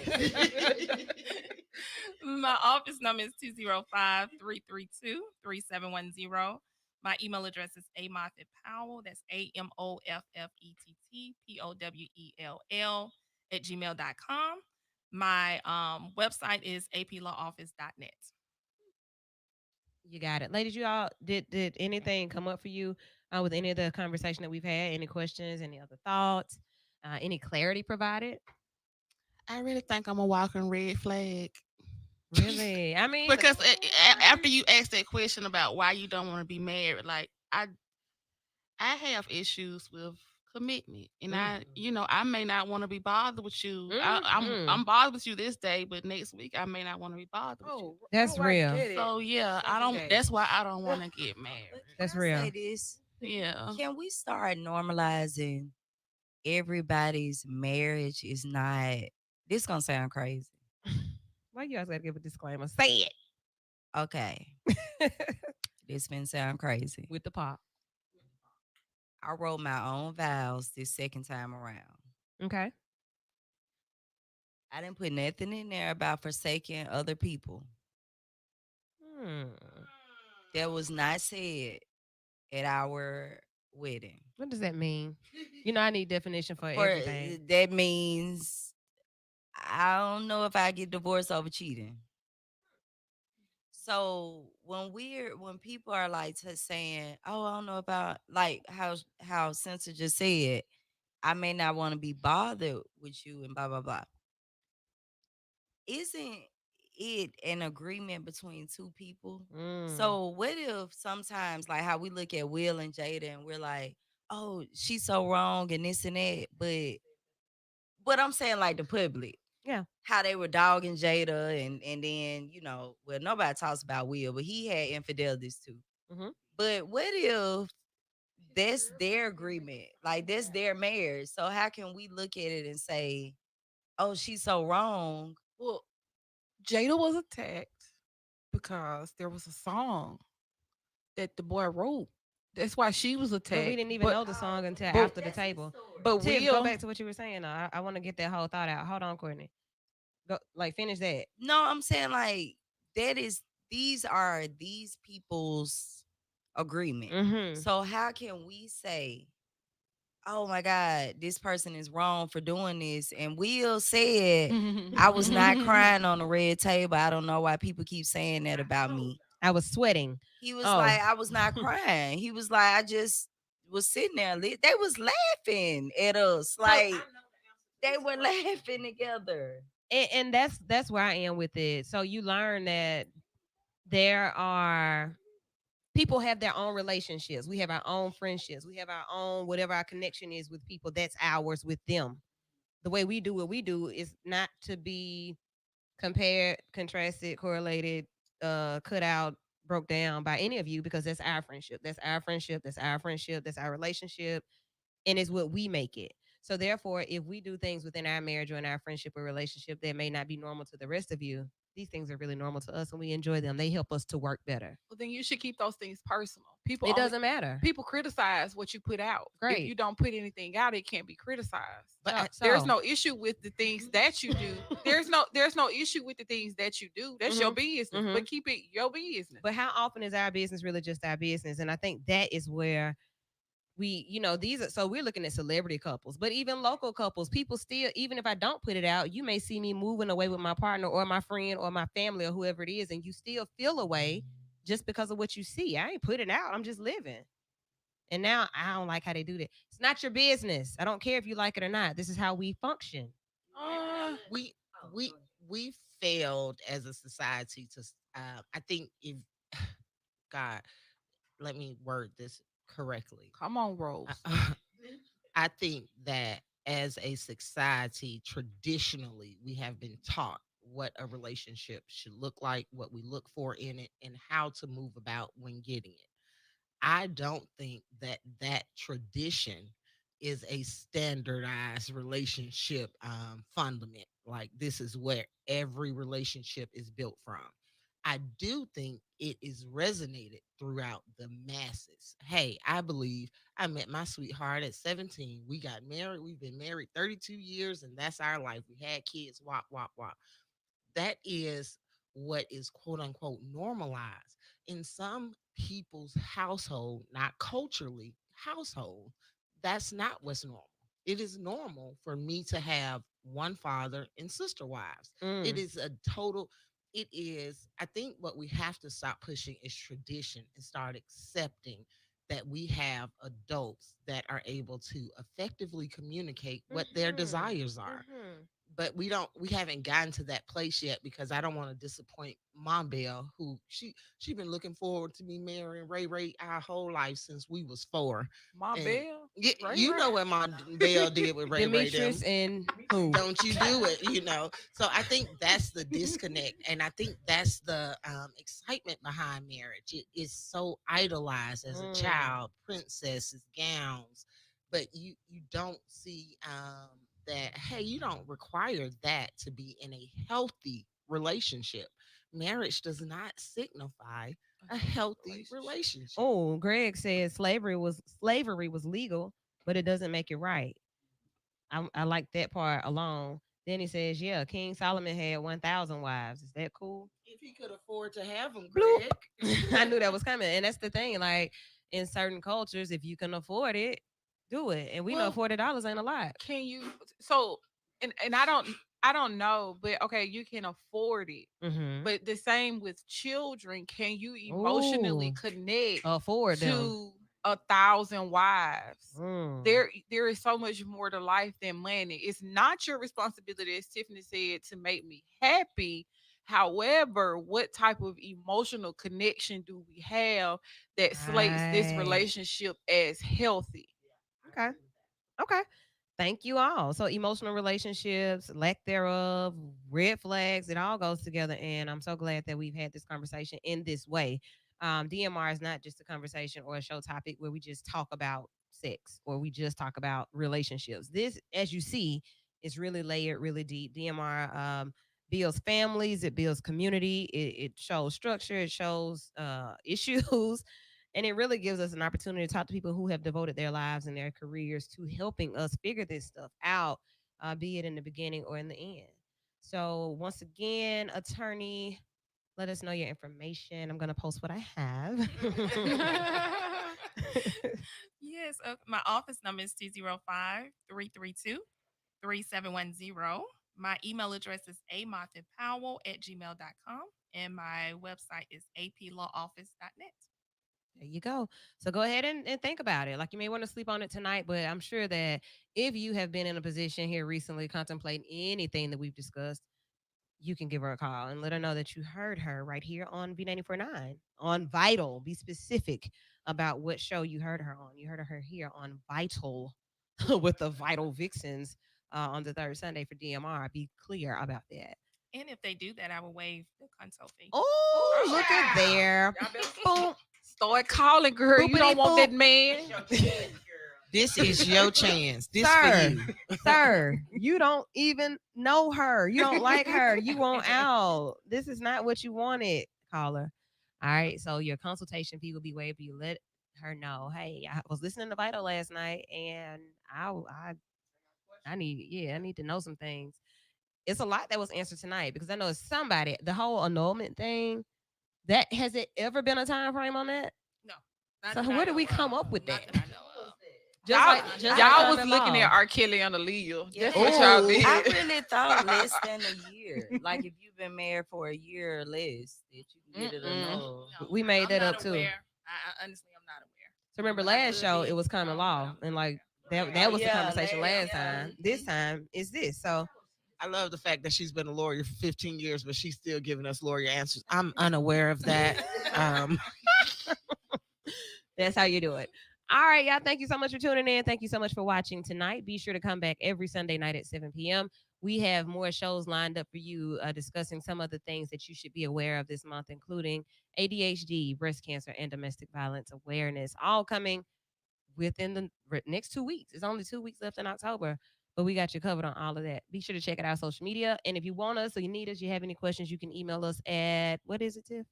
My office number is 205-332-3710. My email address is amoffettpowell. That's AMOFFETTPOWELL @gmail.com. My website is aplawoffice.net. You got it, ladies. You all did anything come up for you with any of the conversation that we've had? Any questions? Any other thoughts? Any clarity provided? I really think I'm a walking red flag. Really? I mean, Because after you ask that question about why you don't want to be married, like I have issues with commitment, and I may not want to be bothered with you. I'm bothered with you this day, but next week I may not want to be bothered with you. That's I real. get it. So yeah, I don't. Okay. That's why I don't want to get married. That's Can I real. say this? Yeah. Can we start normalizing everybody's marriage is not, this gonna sound crazy. Why you always gotta give a disclaimer? Say Okay. it This been sound crazy. with the pop. I wrote my own vows this second time around. Okay. I didn't put nothing in there about forsaking other people. Hmm. That was not said at our wedding. What does that mean? You know, I need definition for everything. That means I don't know if I get divorced over cheating. So when people are like saying, "Oh, I don't know about," like how Censor just said, I may not want to be bothered with you and blah blah blah. Isn't it an agreement between two people? Mm. So what if sometimes, like how we look at Will and Jada, and we're like, "Oh, she's so wrong," and this and that, but I'm saying like the public. Yeah. How they were dogging Jada, and then well, nobody talks about Will, but he had infidelities too. Mhm. But what if that's their agreement, like that's their marriage? So how can we look at it and say, "Oh, she's so wrong"? Well, Jada was attacked because there was a song that the boy wrote. That's why she was attacked. But we didn't even know the song until but- after the table. But Tiff, Will, go back to what you were saying. Though. I want to get that whole thought out. Hold on, Courtney. Go finish that. No, I'm saying like these are these people's agreement. Mm-hmm. So how can we say, oh my God, this person is wrong for doing this. And Will said, I was not crying on the red table. I don't know why people keep saying that about me. I was sweating. He was Oh. like, I was not crying. He was like, I just was sitting there. They was laughing at us. Like, they were laughing together. And that's where I am with it. So you learn that there are people have their own relationships. We have our own friendships. We have our own whatever our connection is with people. That's ours with them. The way we do what we do is not to be compared, contrasted, correlated, cut out, broke down by any of you because that's our friendship. That's our friendship. That's our friendship. That's our relationship. And it's what we make it. So therefore, if we do things within our marriage or in our friendship or relationship that may not be normal to the rest of you, these things are really normal to us and we enjoy them. They help us to work better. Well, then you should keep those things personal. People It only- doesn't matter. People criticize what you put out. Great. If you don't put anything out, it can't be criticized. But There's no issue with the things that you do. There's no issue with the things that you do. That's your business. But keep it your business. But how often is our business really just our business? And I think that is where we, these are, so we're looking at celebrity couples, but even local couples, people still, even if I don't put it out, you may see me moving away with my partner or my friend or my family or whoever it is, and you still feel away just because of what you see. I ain't put it out. I'm just living. And now I don't like how they do that. It's not your business. I don't care if you like it or not. This is how we function. we we failed as a society to I think if God, let me word this correctly. Come on, Rose. I think that as a society, traditionally, we have been taught what a relationship should look like, what we look for in it, and how to move about when getting it. I don't think that that tradition is a standardized relationship fundament. Like, this is where every relationship is built from. I do think it is resonated throughout the masses. Hey, I believe I met my sweetheart at 17. We got married. We've been married 32 years, and that's our life. We had kids, wop, wop, wop. That is what is quote unquote normalized in some people's household, not culturally household. That's not what's normal. It is normal for me to have one father and sister wives. It is a total, it is, I think what we have to stop pushing is tradition and start accepting that we have adults that are able to effectively communicate what their desires are. But we haven't gotten to that place yet because I don't want to disappoint Mom Bell, who she been looking forward to me marrying Ray Ray our whole life since we was 4. Mom And Bell? you know what Mom Bell did with Ray Ray them. Demetrius and who? Don't you do it. So I think that's the disconnect, and I think that's the excitement behind marriage. It is so idolized as a child, princesses, gowns, but you don't see that, hey, you don't require that to be in a healthy relationship. Marriage does not signify a healthy relationship. Oh, Greg said slavery was legal, but it doesn't make it right. I like that part alone. Then he says, yeah, King Solomon had 1,000 wives. Is that cool? If he could afford to have them, Bloop. Greg. I knew that was coming. And that's the thing. Like, in certain cultures, if you can afford it, do it. And we know $40 ain't a lot. Can you so and I don't know, but okay, you can afford it. But the same with children, can you emotionally Ooh. connect Afford them. to 1,000 wives? There is so much more to life than money. It's not your responsibility, as Tiffany said, to make me happy. However, what type of emotional connection do we have that slates this Right. relationship as healthy? Okay. Okay. Thank you all. So emotional relationships, lack thereof, red flags, it all goes together. And I'm so glad that we've had this conversation in this way. DMR is not just a conversation or a show topic where we just talk about sex or we just talk about relationships. This, as you see, is really layered, really deep. DMR builds families, it builds community, it shows structure, it shows issues. And it really gives us an opportunity to talk to people who have devoted their lives and their careers to helping us figure this stuff out, be it in the beginning or in the end. So, once again, attorney, let us know your information. I'm going to post what I have. Yes, my office number is 205-332-3710. My email address is amoffettpowell@gmail.com. And my website is aplawoffice.net. There you go. So go ahead and think about it. Like you may want to sleep on it tonight, but I'm sure that if you have been in a position here recently contemplating anything that we've discussed, you can give her a call and let her know that you heard her right here on V94.9 on Vital. Be specific about what show you heard her on. You heard her here on Vital with the Vital Vixens on the third Sunday for DMR. Be clear about that. And if they do that, I will waive the consult fee. Oh, look at there. Boom. Start calling, girl. You don't want that man. This is your chance. This Sir, for you. sir, you don't even know her. You don't like her. You want out. This is not what you wanted, caller. All right. So your consultation fee will be waived. You let her know, hey, I was listening to Vital last night and I need to know some things. It's a lot that was answered tonight because I know it's somebody, the whole annulment thing, that has it ever been a time frame on that? No. So where did we come up with that? Not that I know of. Y'all was looking at R. Kelly and Aaliyah. That's what y'all did. I really thought less than a year. Like if you've been married for a year or less, that you can get it annulled. No, We made I'm that not up too. aware. I honestly, I'm not aware. So remember I last could show, be it was common wrong, law, and like that was the Yeah, conversation last yeah. time. This time is this. So I love the fact that she's been a lawyer for 15 years, but she's still giving us lawyer answers. I'm unaware of that. that's how you do it. All right, y'all. Thank you so much for tuning in. Thank you so much for watching tonight. Be sure to come back every Sunday night at 7 p.m. We have more shows lined up for you discussing some of the things that you should be aware of this month, including ADHD, breast cancer, and domestic violence awareness, all coming within the next 2 weeks. It's only 2 weeks left in October, but we got you covered on all of that. Be sure to check out our social media. And if you want us or you need us, you have any questions, you can email us at, what is it, Tiff?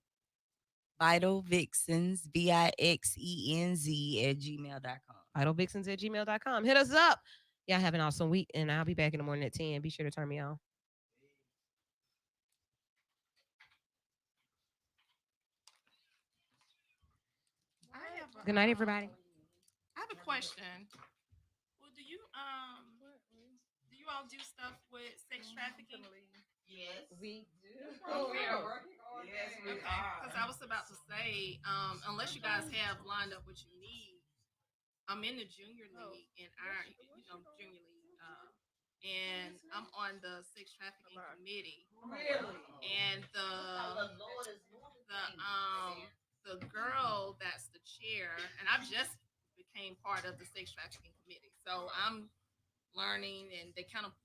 Vital Vixens, VIXENZ@gmail.com. vitalvixens@gmail.com. Hit us up. Y'all have an awesome week, and I'll be back in the morning at 10. Be sure to turn me on. Good night, everybody. I have a question. Well, do you all do stuff with sex trafficking? Yes. We do. Yes, we are. Because I was about to say, unless you guys have lined up what you need, I'm in the junior league and junior league, and I'm on the sex trafficking committee. Really? And the girl that's the chair, and I just became part of the sex trafficking committee, so I'm learning, and they kind of